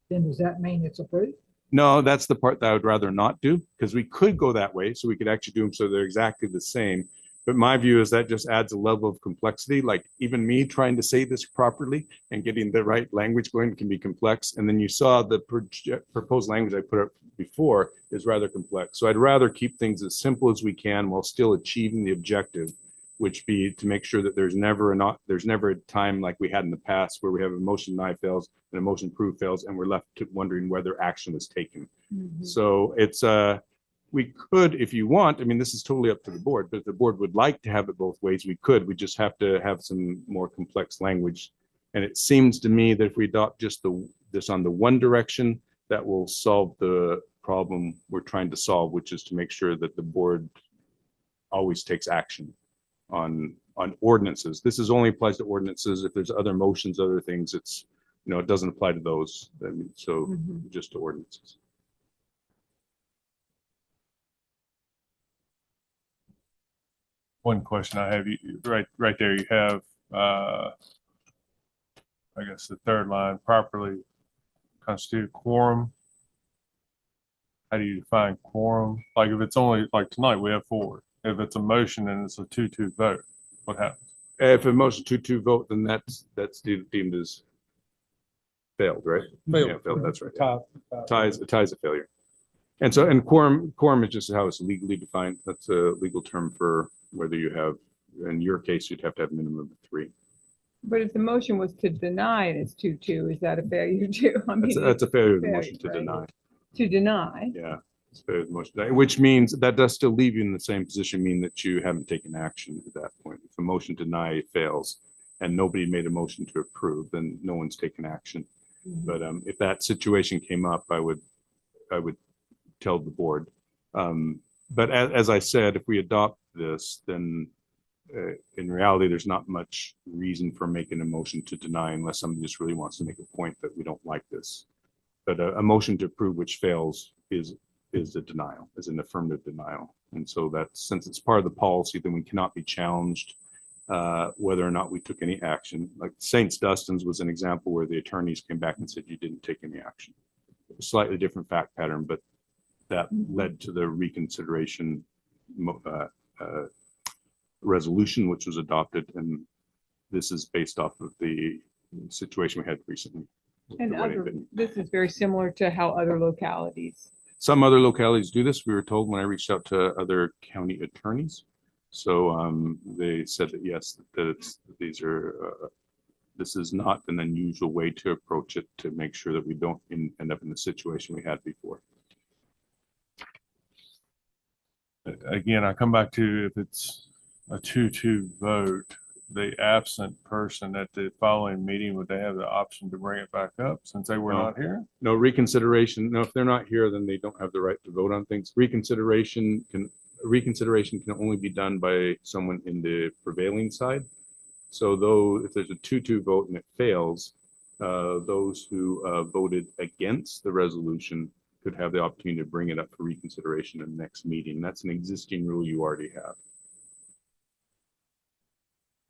then does that mean it's approved? No, that's the part that I would rather not do, because we could go that way. So we could actually do them so they're exactly the same. But my view is that just adds a level of complexity. Like even me trying to say this properly and getting the right language going can be complex. And then you saw the proposed language I put up before is rather complex. So I'd rather keep things as simple as we can while still achieving the objective, which be to make sure that there's never a time like we had in the past where we have a motion deny fails and a motion approve fails, and we're left wondering whether action was taken. So it's we could, if you want, I mean, this is totally up to the board, but if the board would like to have it both ways, we could. We just have to have some more complex language. And it seems to me that if we adopt just this on the one direction, that will solve the problem we're trying to solve, which is to make sure that the board always takes action on ordinances. This is only applies to ordinances. If there's other motions, other things, it's, it doesn't apply to those. I mean, so just to ordinances. One question I have, you right there, you have, I guess the third line, properly constitute quorum. How do you define quorum? Like if it's only, like tonight, we have 4. If it's a motion and it's a 2-2 vote, what happens? If a motion 2-2 vote, then that's deemed as failed, right? Failed. Yeah, failed, that's right. Tie. Ties a failure. And quorum is just how it's legally defined. That's a legal term for whether you have, in your case, you'd have to have a minimum of 3. But if the motion was to deny and it's 2-2, is that a failure too? I mean, That's a failure of the failure, motion to right? deny. To deny. Yeah. It's a failure of the motion to deny, which means that does still leave you in the same position, mean that you haven't taken action at that point. If a motion to deny fails and nobody made a motion to approve, then no one's taken action. But if that situation came up, I would tell the board. But as I said, if we adopt this, then in reality, there's not much reason for making a motion to deny unless somebody just really wants to make a point that we don't like this. But a motion to approve which fails is a denial, is an affirmative denial. And so that since it's part of the policy, then we cannot be challenged whether or not we took any action. Like St. Dustin's was an example where the attorneys came back and said you didn't take any action. A slightly different fact pattern, but that led to the reconsideration resolution, which was adopted. And this is based off of the situation we had recently. And this is very similar to how other localities. Some other localities do this. We were told when I reached out to other county attorneys. So they said that yes, that this is not an unusual way to approach it to make sure that we don't end up in the situation we had before. Again, I come back to if it's a 2-2 vote, the absent person at the following meeting, would they have the option to bring it back up since they were not here? No reconsideration. No, if they're not here, then they don't have the right to vote on things. Reconsideration can only be done by someone in the prevailing side. So though if there's a 2-2 vote and it fails, those who voted against the resolution could have the opportunity to bring it up for reconsideration in the next meeting. That's an existing rule you already have.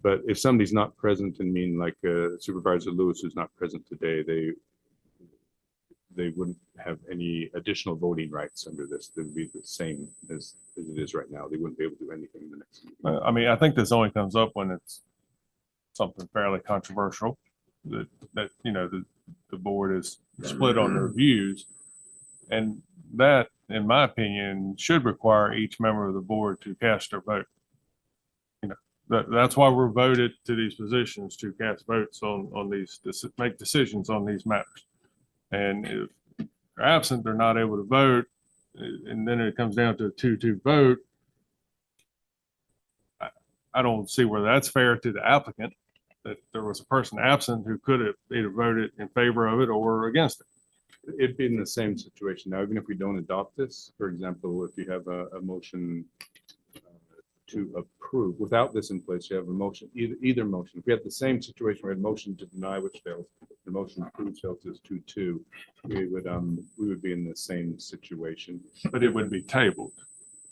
But if somebody's not present, and mean like Supervisor Lewis, who's not present today, they wouldn't have any additional voting rights under this. They would be the same as it is right now. They wouldn't be able to do anything in the next meeting. I mean, I think this only comes up when it's something fairly controversial that the board is split on their views. And that, in my opinion, should require each member of the board to cast their vote. That's why we're voted to these positions, to cast votes on these, make decisions on these matters. And if they're absent, they're not able to vote, and then it comes down to a 2-2 vote. I don't see where that's fair to the applicant, that there was a person absent who could have either voted in favor of it or against it. It'd be in the same situation now, even if we don't adopt this. For example, if you have a motion to approve. Without this in place, you have a motion, either motion. If we had the same situation, we had motion to deny, which fails, the motion to approve fails is 2-2. We would be in the same situation. But it would be tabled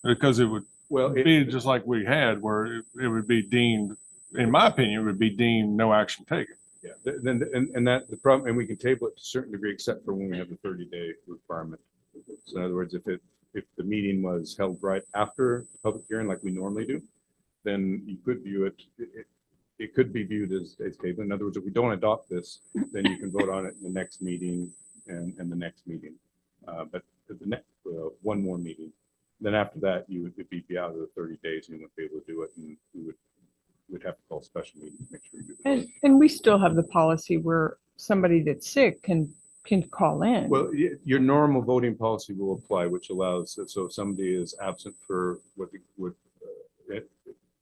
because it would Well, be just like we had where it would be deemed, in my opinion, it would be deemed no action taken. yeah, then, and that the problem, and we can table it to a certain degree, except for when we have the 30-day requirement. So in other words, if the meeting was held right after the public hearing, like we normally do, then you could view it, it could be viewed as table. In other words, if we don't adopt this, then you can vote on it in the next meeting and the next meeting. But the next, one more meeting. Then after that, you would be out of the 30 days and you wouldn't be able to do it, and we'd have to call a special meeting to make sure you do it. And we still have the policy where somebody that's sick can call in. Well, your normal voting policy will apply, which allows, so if somebody is absent for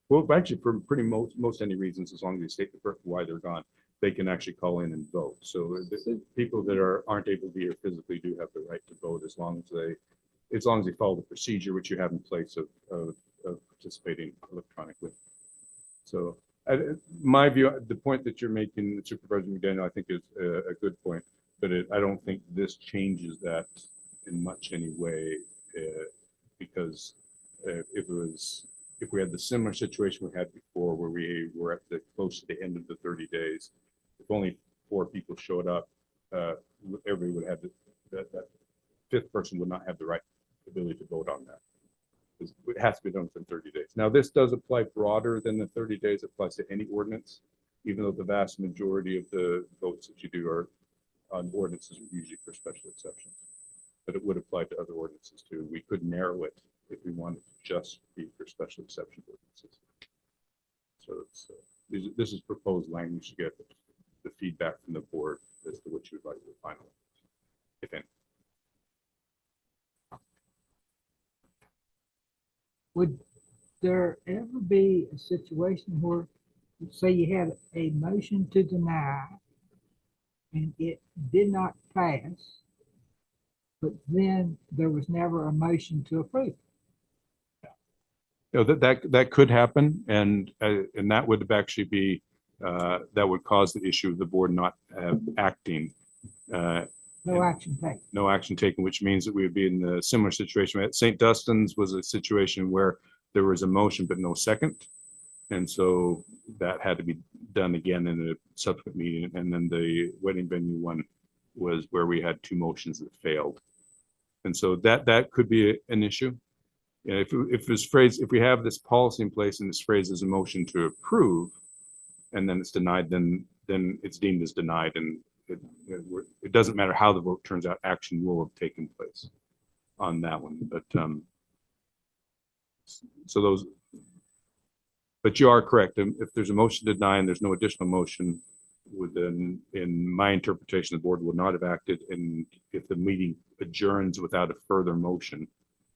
well, actually for pretty most any reasons, as long as they state the why they're gone, they can actually call in and vote. So the people that aren't able to be here physically do have the right to vote as long as they follow the procedure which you have in place of participating electronically. So my view, the point that you're making, Supervisor McDaniel, I think is a good point, but I don't think this changes that in much any way, because if we had the similar situation we had before where we were at close to the end of the 30 days, if only 4 people showed up, everybody would have that 5th person would not have the right ability to vote on that. It has to be done within 30 days. Now, this does apply broader than the 30 days. It applies to any ordinance, even though the vast majority of the votes that you do are on ordinances, are usually for special exceptions. But it would apply to other ordinances too. We could narrow it if we wanted to just be for special exception ordinances. So this is proposed language to get the feedback from the board as to what you would like to final, if any. Would there ever be a situation where, say you had a motion to deny and it did not pass, but then there was never a motion to approve? You know, that could happen, and that would actually be that would cause the issue of the board not acting. No action taken. No action taken, which means that we would be in the similar situation. At St. Dustin's was a situation where there was a motion but no second, and so that had to be done again in a subsequent meeting. And then the wedding venue one was where we had 2 motions that failed, and so that could be an issue. And if this phrase, if we have this policy in place and this phrase is a motion to approve, and then it's denied, then it's deemed as denied, and it doesn't matter how the vote turns out, action will have taken place on that one. But but you are correct. If there's a motion to deny and there's no additional motion, then in my interpretation, the board would not have acted. And if the meeting adjourns without a further motion,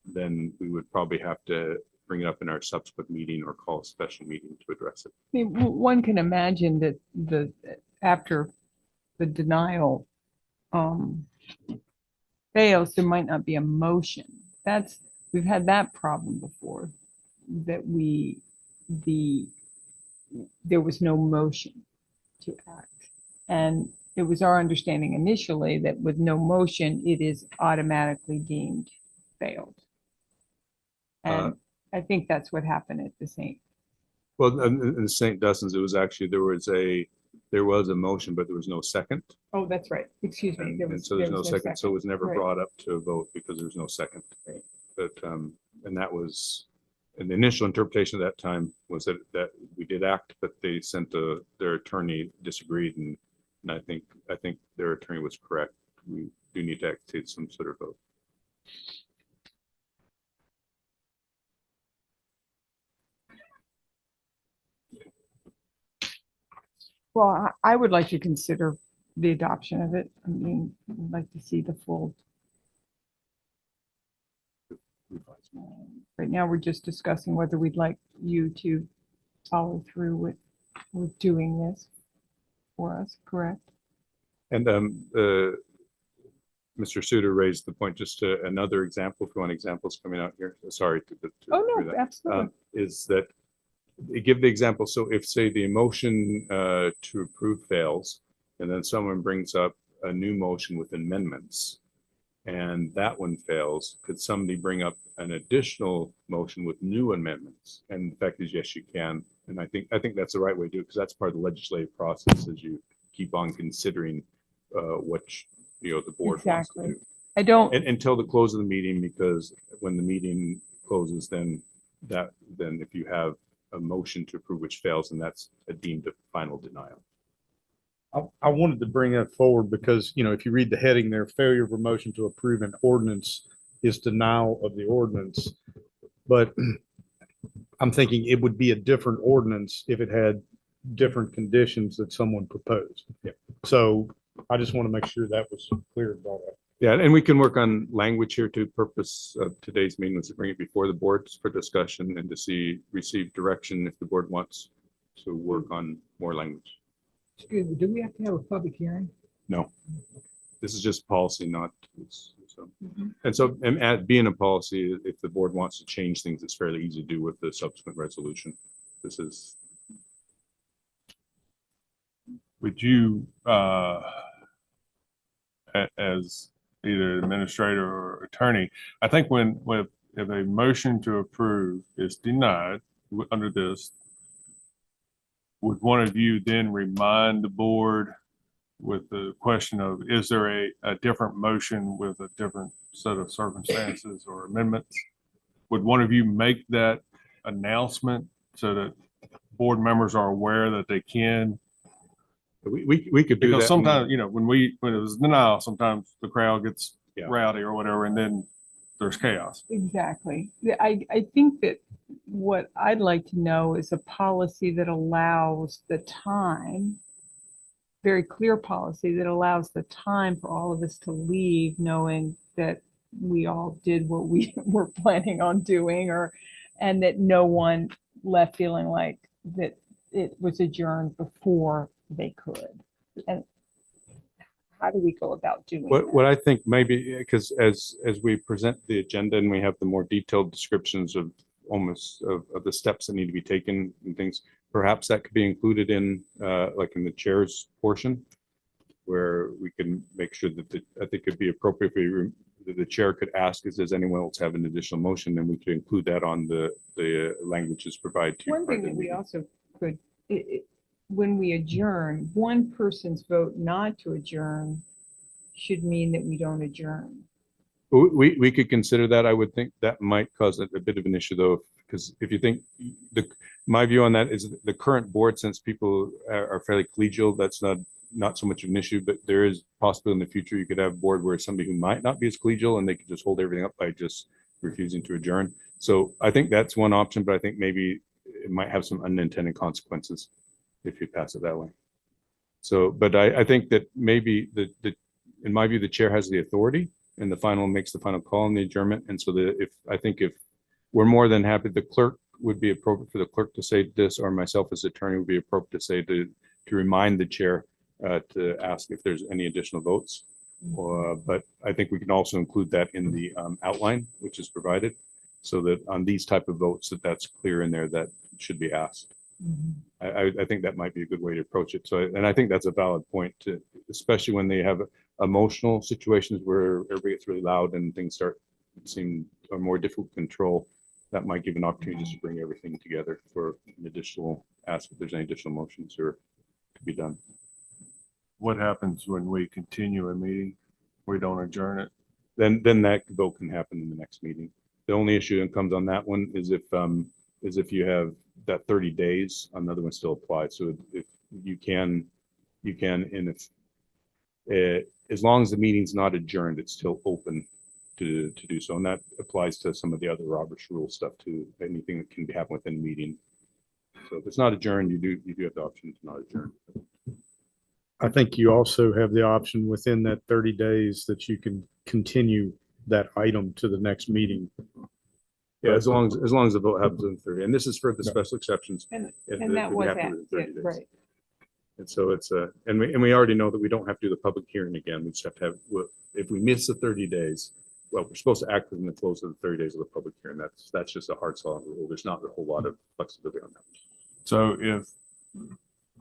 then we would probably have to bring it up in our subsequent meeting or call a special meeting to address it. I mean, one can imagine that after the denial fails, there might not be a motion. We've had that problem before, that there was no motion to act. And it was our understanding initially that with no motion, it is automatically deemed failed. And I think that's what happened at the St. Well, in St. Dustin's, it was actually, there was a motion, but there was no second. Oh, that's right. Excuse me. And so there's no second. So it was never Right. brought up to a vote because there was no second. But, and that was, and the initial interpretation at that time was that we did act, but they sent their attorney disagreed. And I think their attorney was correct. We do need to activate some sort of vote. Well, I would like to consider the adoption of it. I mean, I'd like to see the full. Right now, we're just discussing whether we'd like you to follow through with doing this for us, correct? And Mr. Suter raised the point, just to another example, if you want examples coming out here, sorry. Oh, do no, that. absolutely. Is that, give the example, so if, say, the motion to approve fails, and then someone brings up a new motion with amendments, and that one fails, could somebody bring up an additional motion with new amendments? And the fact is, yes, you can. And I think that's the right way to do it, because that's part of the legislative process as you keep on considering what, the board wants to Exactly. do. I don't, Until the close of the meeting, because when the meeting closes, then if you have a motion to approve which fails, and that's deemed a final denial. I wanted to bring that forward because, if you read the heading there, failure of a motion to approve an ordinance is denial of the ordinance. But I'm thinking it would be a different ordinance if it had different conditions that someone proposed. Yeah. So I just want to make sure that was clear about that. Yeah, and we can work on language here to purpose of today's meeting was to bring it before the board for discussion and to receive direction if the board wants to work on more language. Excuse me, do we have to have a public hearing? No, this is just policy, not, so. And so, and being a policy, if the board wants to change things, it's fairly easy to do with the subsequent resolution. This is. Would you, as either administrator or attorney, I think if a motion to approve is denied under this, would one of you then remind the board with the question of, is there a different motion with a different set of circumstances or amendments? Would one of you make that announcement so that board members are aware that they can? We could do that. Because sometimes, when it was denial, sometimes the crowd gets rowdy or whatever, and then there's chaos. exactly. I think that what I'd like to know is a policy that allows the time, very clear policy that allows the time for all of us to leave, knowing that we all did what we were planning on doing, and that no one left feeling like that it was adjourned before they could. And how do we go about doing that? What I think maybe, because as we present the agenda and we have the more detailed descriptions of the steps that need to be taken and things, perhaps that could be included in like in the chair's portion, where we can make sure that I think it'd be appropriate for the chair could ask, does anyone else have an additional motion? And we could include that on the languages provided to you. One thing that we also could, when we adjourn, one person's vote not to adjourn should mean that we don't adjourn. We could consider that. I would think that might cause a bit of an issue, though, because if you think my view on that is the current board, since people are fairly collegial, that's not so much of an issue, but there is possible in the future you could have a board where somebody who might not be as collegial and they could just hold everything up by just refusing to adjourn. So I think that's one option, but I think maybe it might have some unintended consequences if you pass it that way. So, but I think that maybe in my view, the chair has the authority and makes the final call on the adjournment. And so if we're more than happy, the clerk would be appropriate for the clerk to say this, or myself as attorney would be appropriate to say to remind the chair to ask if there's any additional votes. But I think we can also include that in the outline, which is provided, so that on these type of votes, that's clear in there that should be asked. I think that might be a good way to approach it. So, and I think that's a valid point, especially when they have emotional situations where everybody gets really loud and things seem more difficult to control. That might give an opportunity just to bring everything together for an additional ask if there's any additional motions or to be done. What happens when we continue a meeting? We don't adjourn it? Then that vote can happen in the next meeting. The only issue that comes on that one is if you have that 30 days, another one still applies. So if you can, and if as long as the meeting's not adjourned, it's still open to do so. And that applies to some of the other Robert's Rule stuff too. Anything that can happen within a meeting. So if it's not adjourned, you do have the option to not adjourn. I think you also have the option within that 30 days that you can continue that item to the next meeting. Yeah, as long as the vote happens in 30, and this is for the special exceptions. And that was right. And so it's and we already know that we don't have to do the public hearing again. We just have to have, if we miss the 30 days, well, we're supposed to act within the close of the 30 days of the public hearing. That's just a hard solid rule. There's not a whole lot of flexibility on that. So if,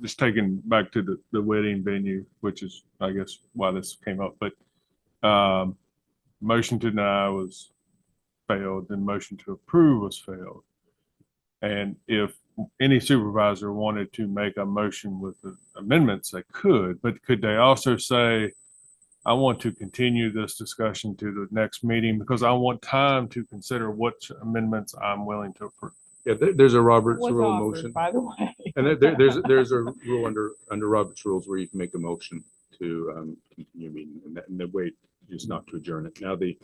just taking back to the wedding venue, which is, I guess, why this came up, but motion to deny was failed, then motion to approve was failed. And if any supervisor wanted to make a motion with the amendments, they could, but could they also say, I want to continue this discussion to the next meeting because I want time to consider what amendments I'm willing to approve? Yeah, there's a Robert's Was rule offered, motion. by the way. And there's a rule under Robert's rules where you can make a motion to continue meeting and the way just not to adjourn it. Now the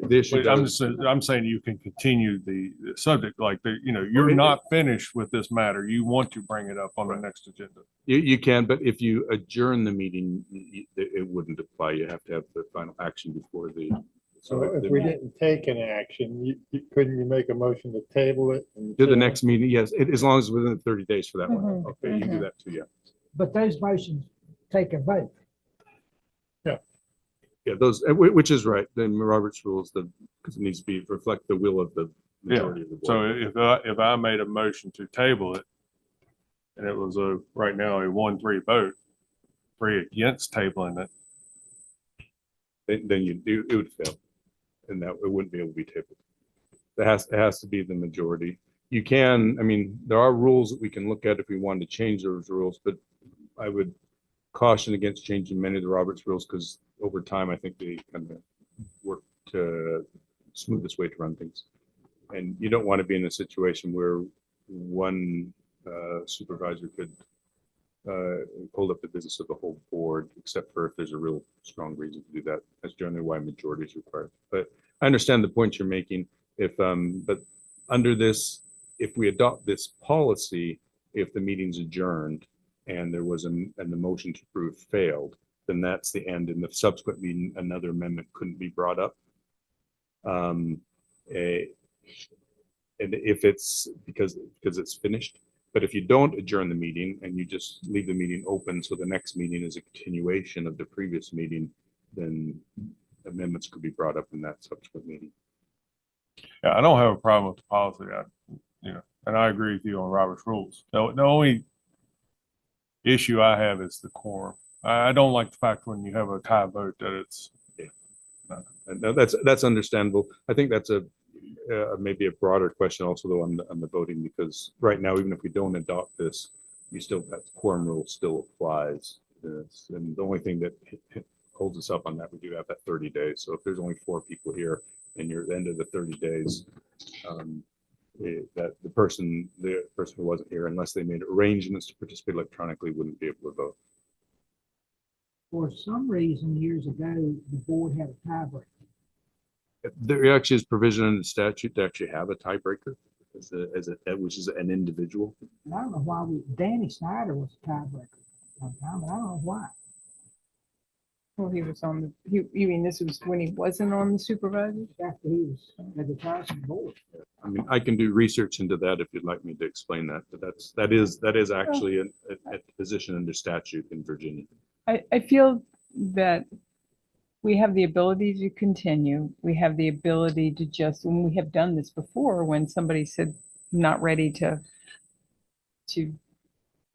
issue. But I'm saying you can continue the subject, like you're not finished with this matter. You want to bring it up on the next agenda. You can, but if you adjourn the meeting, it wouldn't apply. You have to have the final action before the. So if we didn't take an action, couldn't you make a motion to table it? To the next meeting, yes, as long as it's within 30 days for that one. Mhm, Okay, you do that too, yeah. But those motions take a vote. Yeah, those, which is right. Then Robert's rules, because it needs to be reflect the will of the majority of the board. So if I made a motion to table it, and it was right now a 1-3 vote, 3 against tabling it, Then it would fail, and that it wouldn't be able to be tabled. It has to be the majority. You can, I mean, there are rules that we can look at if we wanted to change those rules, but I would caution against changing many of the Roberts rules because over time, I think they kind of work to smoothest way to run things. And you don't want to be in a situation where one supervisor could hold up the business of the whole board, except for if there's a real strong reason to do that. That's generally why majority is required. But I understand the point you're making. But under this, if we adopt this policy, if the meeting's adjourned and there was and the motion to approve failed, then that's the end. In the subsequent meeting, another amendment couldn't be brought up. And if it's because it's finished. But if you don't adjourn the meeting and you just leave the meeting open, so the next meeting is a continuation of the previous meeting, then amendments could be brought up in that subsequent meeting. yeah, I don't have a problem with the policy. And I agree with you on Robert's rules. The only issue I have is the quorum. I don't like the fact when you have a tie vote that it's. And that's understandable. I think that's maybe a broader question also though on the voting, because right now, even if we don't adopt this, you still, that quorum rule still applies. And the only thing that holds us up on that, we do have that 30 days. So if there's only 4 people here and you're at the end of the 30 days, that the person who wasn't here, unless they made arrangements to participate electronically, wouldn't be able to vote. For some reason, years ago, the board had a tiebreaker. There actually is provision in the statute to actually have a tiebreaker which is an individual. And I don't know why Danny Snyder was a tiebreaker one time, but I don't know why. Well, he was on you mean this was when he wasn't on the supervisors? After he was at the Tyson board. I mean, I can do research into that if you'd like me to explain that, but that is actually a position under statute in Virginia. I feel that we have the ability to continue. We have the ability to just, when we have done this before, when somebody said not ready to,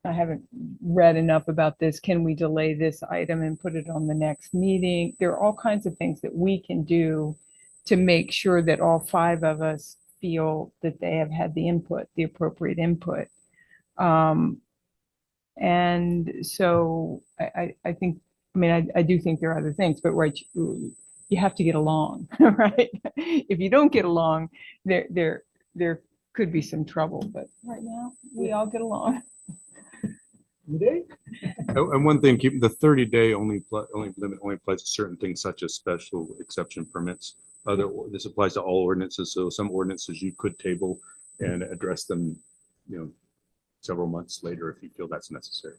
I haven't read enough about this. Can we delay this item and put it on the next meeting? There are all kinds of things that we can do to make sure that all 5 of us feel that they have had the input, the appropriate input. And so I think, I mean, I do think there are other things, but right, you have to get along, right? If you don't get along, there could be some trouble, but right now we all get along. You do? And one thing, keep the 30-day only limit only applies to certain things such as special exception permits. This applies to all ordinances. So some ordinances you could table and address them, several months later if you feel that's necessary.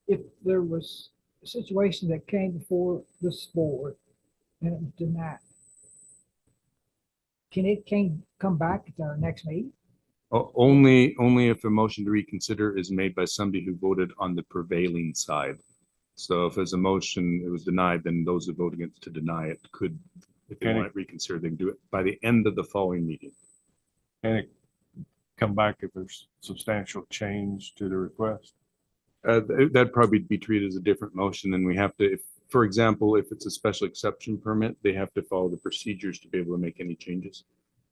If there was a situation that came before this board and it was denied, can it come back at our next meeting? Only if a motion to reconsider is made by somebody who voted on the prevailing side. So if there's a motion, it was denied, then those who vote against to deny it could, if they Can it- want it reconsidered, they can do it by the end of the following meeting. And it come back if there's substantial change to the request. That'd probably be treated as a different motion, and we have to, if, for example, if it's a special exception permit, they have to follow the procedures to be able to make any changes.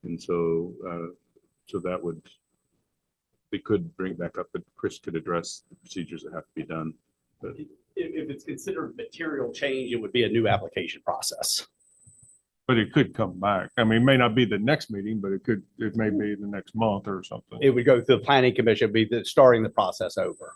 And so, so that would, they could bring it back up, but Chris could address the procedures that have to be done. But If it's considered material change, it would be a new application process. But it could come back. I mean, it may not be the next meeting, but it may be the next month or something. It would go to the planning commission, starting the process over.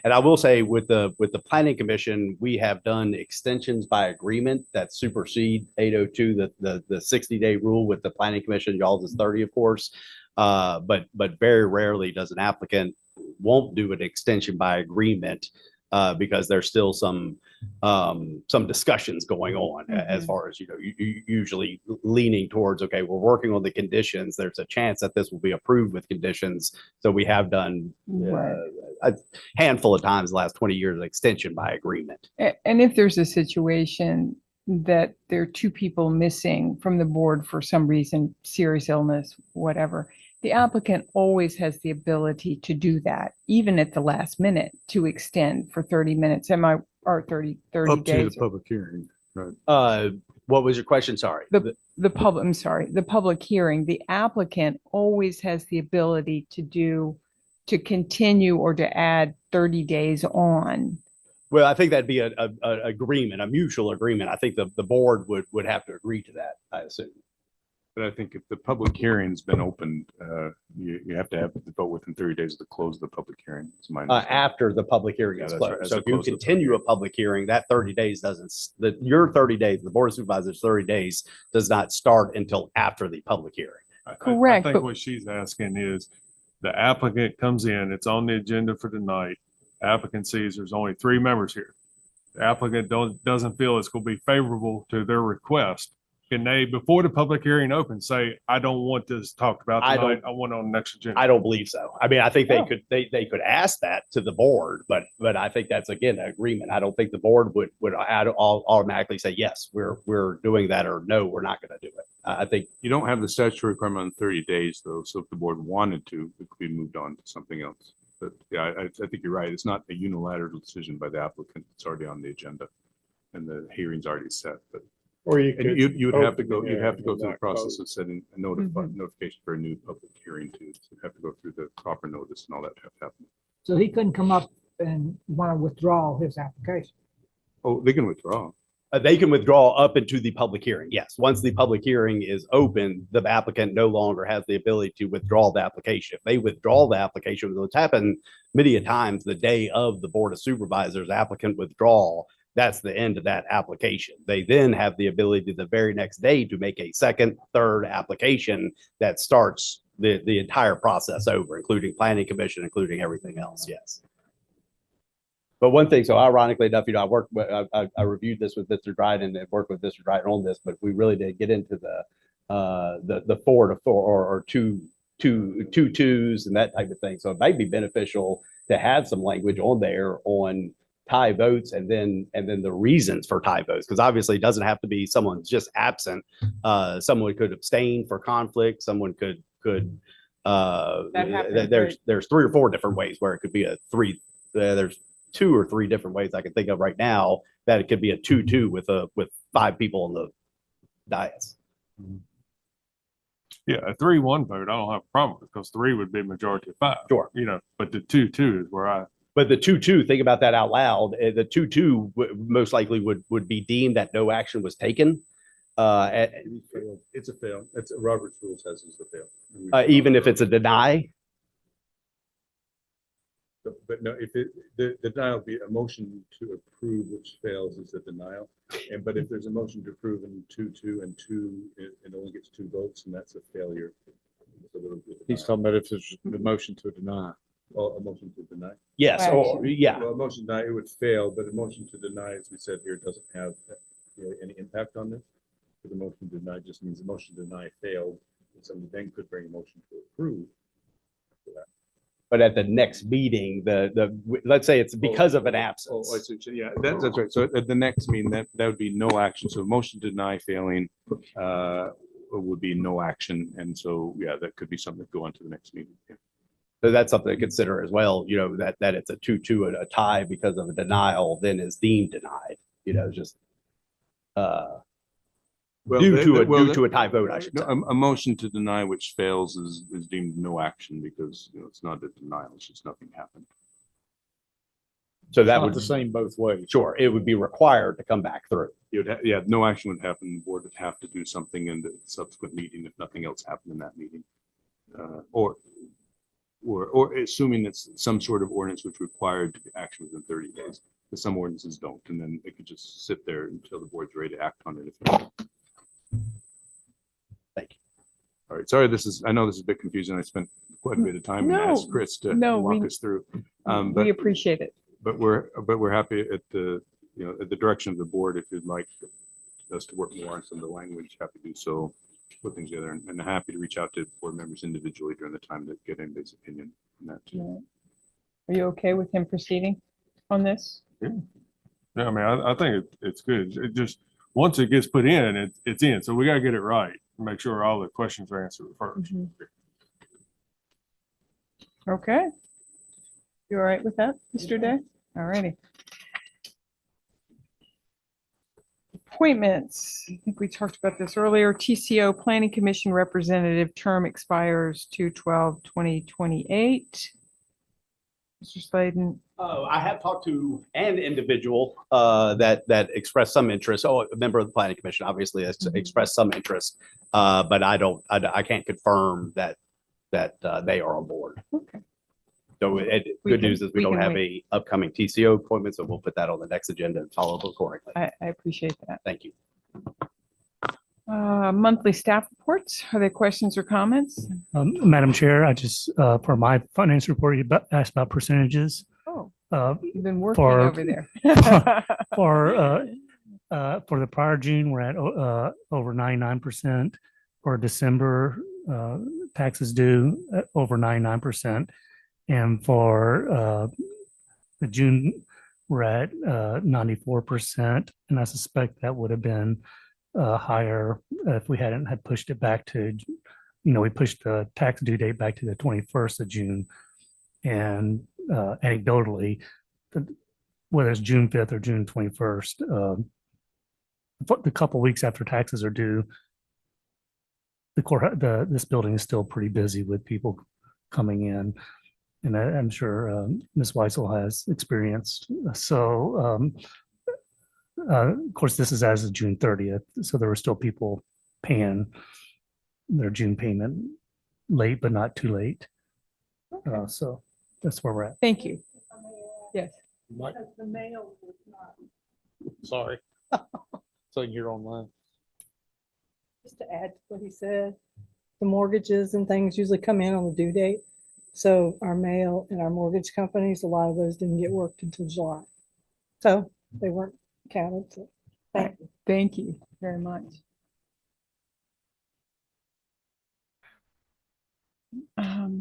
And I will say with the planning commission, we have done extensions by agreement that supersede 802, the 60-day rule with the planning commission. Y'all's is 30, of course. But very rarely does an applicant won't do an extension by agreement because there's still some discussions going on as far as, you usually leaning towards, okay, we're working on the conditions. There's a chance that this will be approved with conditions. So we have done a handful of times the last 20 years, extension by agreement. And if there's a situation that there are two people missing from the board for some reason, serious illness, whatever, the applicant always has the ability to do that, even at the last minute, to extend for 30 minutes. Or 30 Up to days. the public hearing, right? What was your question? Sorry. The public hearing, the applicant always has the ability to continue or to add 30 days on. Well, I think that'd be a agreement, a mutual agreement. I think the board would have to agree to that, I assume. But I think if the public hearing's been opened, you have to have the vote within 30 days of the close of the public hearing. It's my understanding. After the public hearing Yeah, is that's closed. right. As So the if you close of the continue a public hearing, that 30 days your 30 days, the board of supervisors 30 days does not start until after the public hearing. Correct, I but- think what she's asking is the applicant comes in, it's on the agenda for tonight. Applicant sees there's only 3 members here. The applicant doesn't feel it's going to be favorable to their request. Can they, before the public hearing opens, say, I don't want this talked about tonight, I want it on the next agenda? I don't believe so. I mean, I think they could ask that to the board, but I think that's again an agreement. I don't think the board would automatically say, yes, we're doing that, or no, we're not going to do it. I think You don't have the statutory requirement on 30 days though. So if the board wanted to, it could be moved on to something else. But yeah, I think you're right. It's not a unilateral decision by the applicant. It's already on the agenda and the hearing's already set, but. Or you And could. you would have to go, open you'd have to go and through the not process close. of setting a notification for a new public hearing too. So you have to go through the proper notice and all that have to happen. So he couldn't come up and want to withdraw his application. Oh, they can withdraw. they can withdraw up into the public hearing. Yes, once the public hearing is open, the applicant no longer has the ability to withdraw the application. If they withdraw the application, what's happened many a times, the day of the Board of Supervisors applicant withdrawal, that's the end of that application. They then have the ability the very next day to make a second, third application that starts the entire process over, including planning commission, including everything else. Yes. But one thing, so ironically enough, I reviewed this with Mr. Dryden and worked with Mr. Dryden on this, but we really didn't get into the 4 to 4 or two twos and that type of thing. So it might be beneficial to have some language on there on tie votes and then the reasons for tie votes, because obviously it doesn't have to be someone's just absent. Someone could abstain for conflict. Someone could there's 3 or 4 different ways where it could be a 3. There's 2 or 3 different ways I can think of right now that it could be a 2-2 with 5 people on the dais. Yeah, a 3-1 vote, I don't have a problem with, because 3 would be majority of 5. Sure. But the 2-2 is where But the 2-2, think about that out loud. The 2-2 most likely would be deemed that no action was taken. It's a fail. It's Robert's rule says it's a fail. Even if it's a deny. But no, if the denial would be a motion to approve, which fails is a denial. But if there's a motion to approve in 2-2 and 2, it only gets 2 votes, and that's a failure. He's talking about if there's the motion to deny. Oh, a motion to deny? Yes, or yeah. Well, a motion to deny, it would fail, but a motion to deny, as we said here, doesn't have really any impact on this. The motion to deny just means the motion to deny failed, and somebody then could bring a motion to approve. but at the next meeting, let's say it's because of an Oh, absence. I see what you- yeah, that's right. So at the next meeting, that would be no action. So motion to deny failing would be no action. And so, yeah, that could be something to go on to the next meeting. Yeah. So that's something to consider as well, that it's a 2-2 and a tie because of a denial, then is deemed denied, just Well, due to a tie vote, I should No, say. a motion to deny which fails is deemed no action because, it's not a denial, it's just nothing happened. So that Not would, the same both ways. sure, it would be required to come back through. Yeah, no action would happen. The board would have to do something in the subsequent meeting if nothing else happened in that meeting. Or assuming it's some sort of ordinance which required action within 30 days. But some ordinances don't, and then it could just sit there until the board's ready to act on it. Thank you. All right, sorry, I know this is a bit confusing. I spent quite a bit of time and No, asked Chris to no, walk us through. We appreciate it. But we're happy at at the direction of the board. If you'd like us to work more on some of the language, happy to do so, put things together, and happy to reach out to board members individually during the time to get anybody's opinion on that too. Are you okay with him proceeding on this? Yeah, I mean, I think it's good. It just, once it gets put in, it's in. So we gotta get it right. Make sure all the questions are answered first. Okay. You all right with that, Mr. Day? All righty. Appointments. I think we talked about this earlier. TCO Planning Commission Representative term expires 2/12/2028. Mr. Sladen. Oh, I have talked to an individual that expressed some interest. Oh, a member of the planning commission, obviously, has expressed some interest. But I can't confirm that they are on board. Okay. So good news is we we don't can have wait. a upcoming TCO appointment, so we'll put that on the next agenda and follow up accordingly. I appreciate that. Thank you. Monthly staff reports. Are there questions or comments? Madam Chair, I just, for my finance report, you asked about percentages. Oh, Uh, you've been working for- over there. For the prior June, we're at over 99%. For December, taxes due over 99%. And for the June, we're at 94%. And I suspect that would have been higher if we hadn't had pushed it back to, we pushed the tax due date back to the 21st of June. And anecdotally, whether it's June 5th or June 21st, the couple weeks after taxes are due, this building is still pretty busy with people coming in. And I'm sure Ms. Weisel has experienced. So, of course, this is as of June 30th. So there were still people paying their June payment late, but not too late. So that's where we're at. Thank you. Yes. Sorry. So you're online. Just to add to what he said, the mortgages and things usually come in on the due date. So our mail and our mortgage companies, a lot of those didn't get worked until July. So they weren't counted. So thank you. Thank you very much.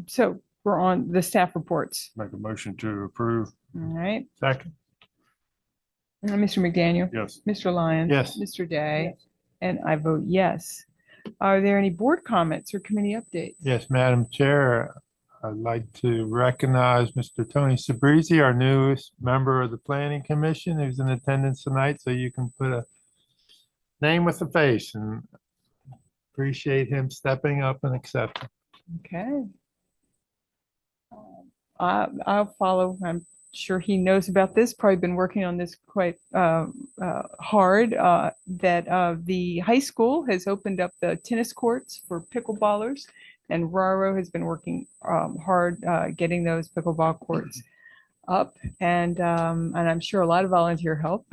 So we're on the staff reports. Make a motion to approve. All right. Second. Mr. McDaniel. Yes. Mr. Lyons. Yes. Mr. Day. And I vote yes. Are there any board comments or committee updates? Yes, Madam Chair, I'd like to recognize Mr. Tony Sabrizi, our newest member of the Planning Commission, who's in attendance tonight, so you can put a name with a face, and appreciate him stepping up and accepting. Okay. I'll follow. I'm sure he knows about this. Probably been working on this quite hard. That the high school has opened up the tennis courts for pickleballers, and Raro has been working hard getting those pickleball courts up, and I'm sure a lot of volunteer help,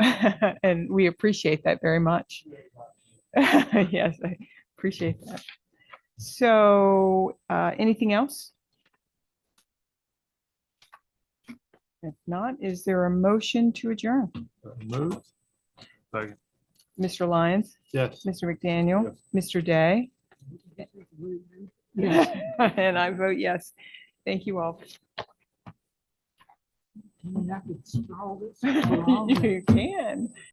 and we appreciate that very much. Yes, I appreciate that. So, anything else? If not, is there a motion to adjourn? Moved. Second. Mr. Lyons, Yes. Mr. McDaniel, Mr. Day? And I vote yes. Thank you all. I mean, I could straw this. along. You can.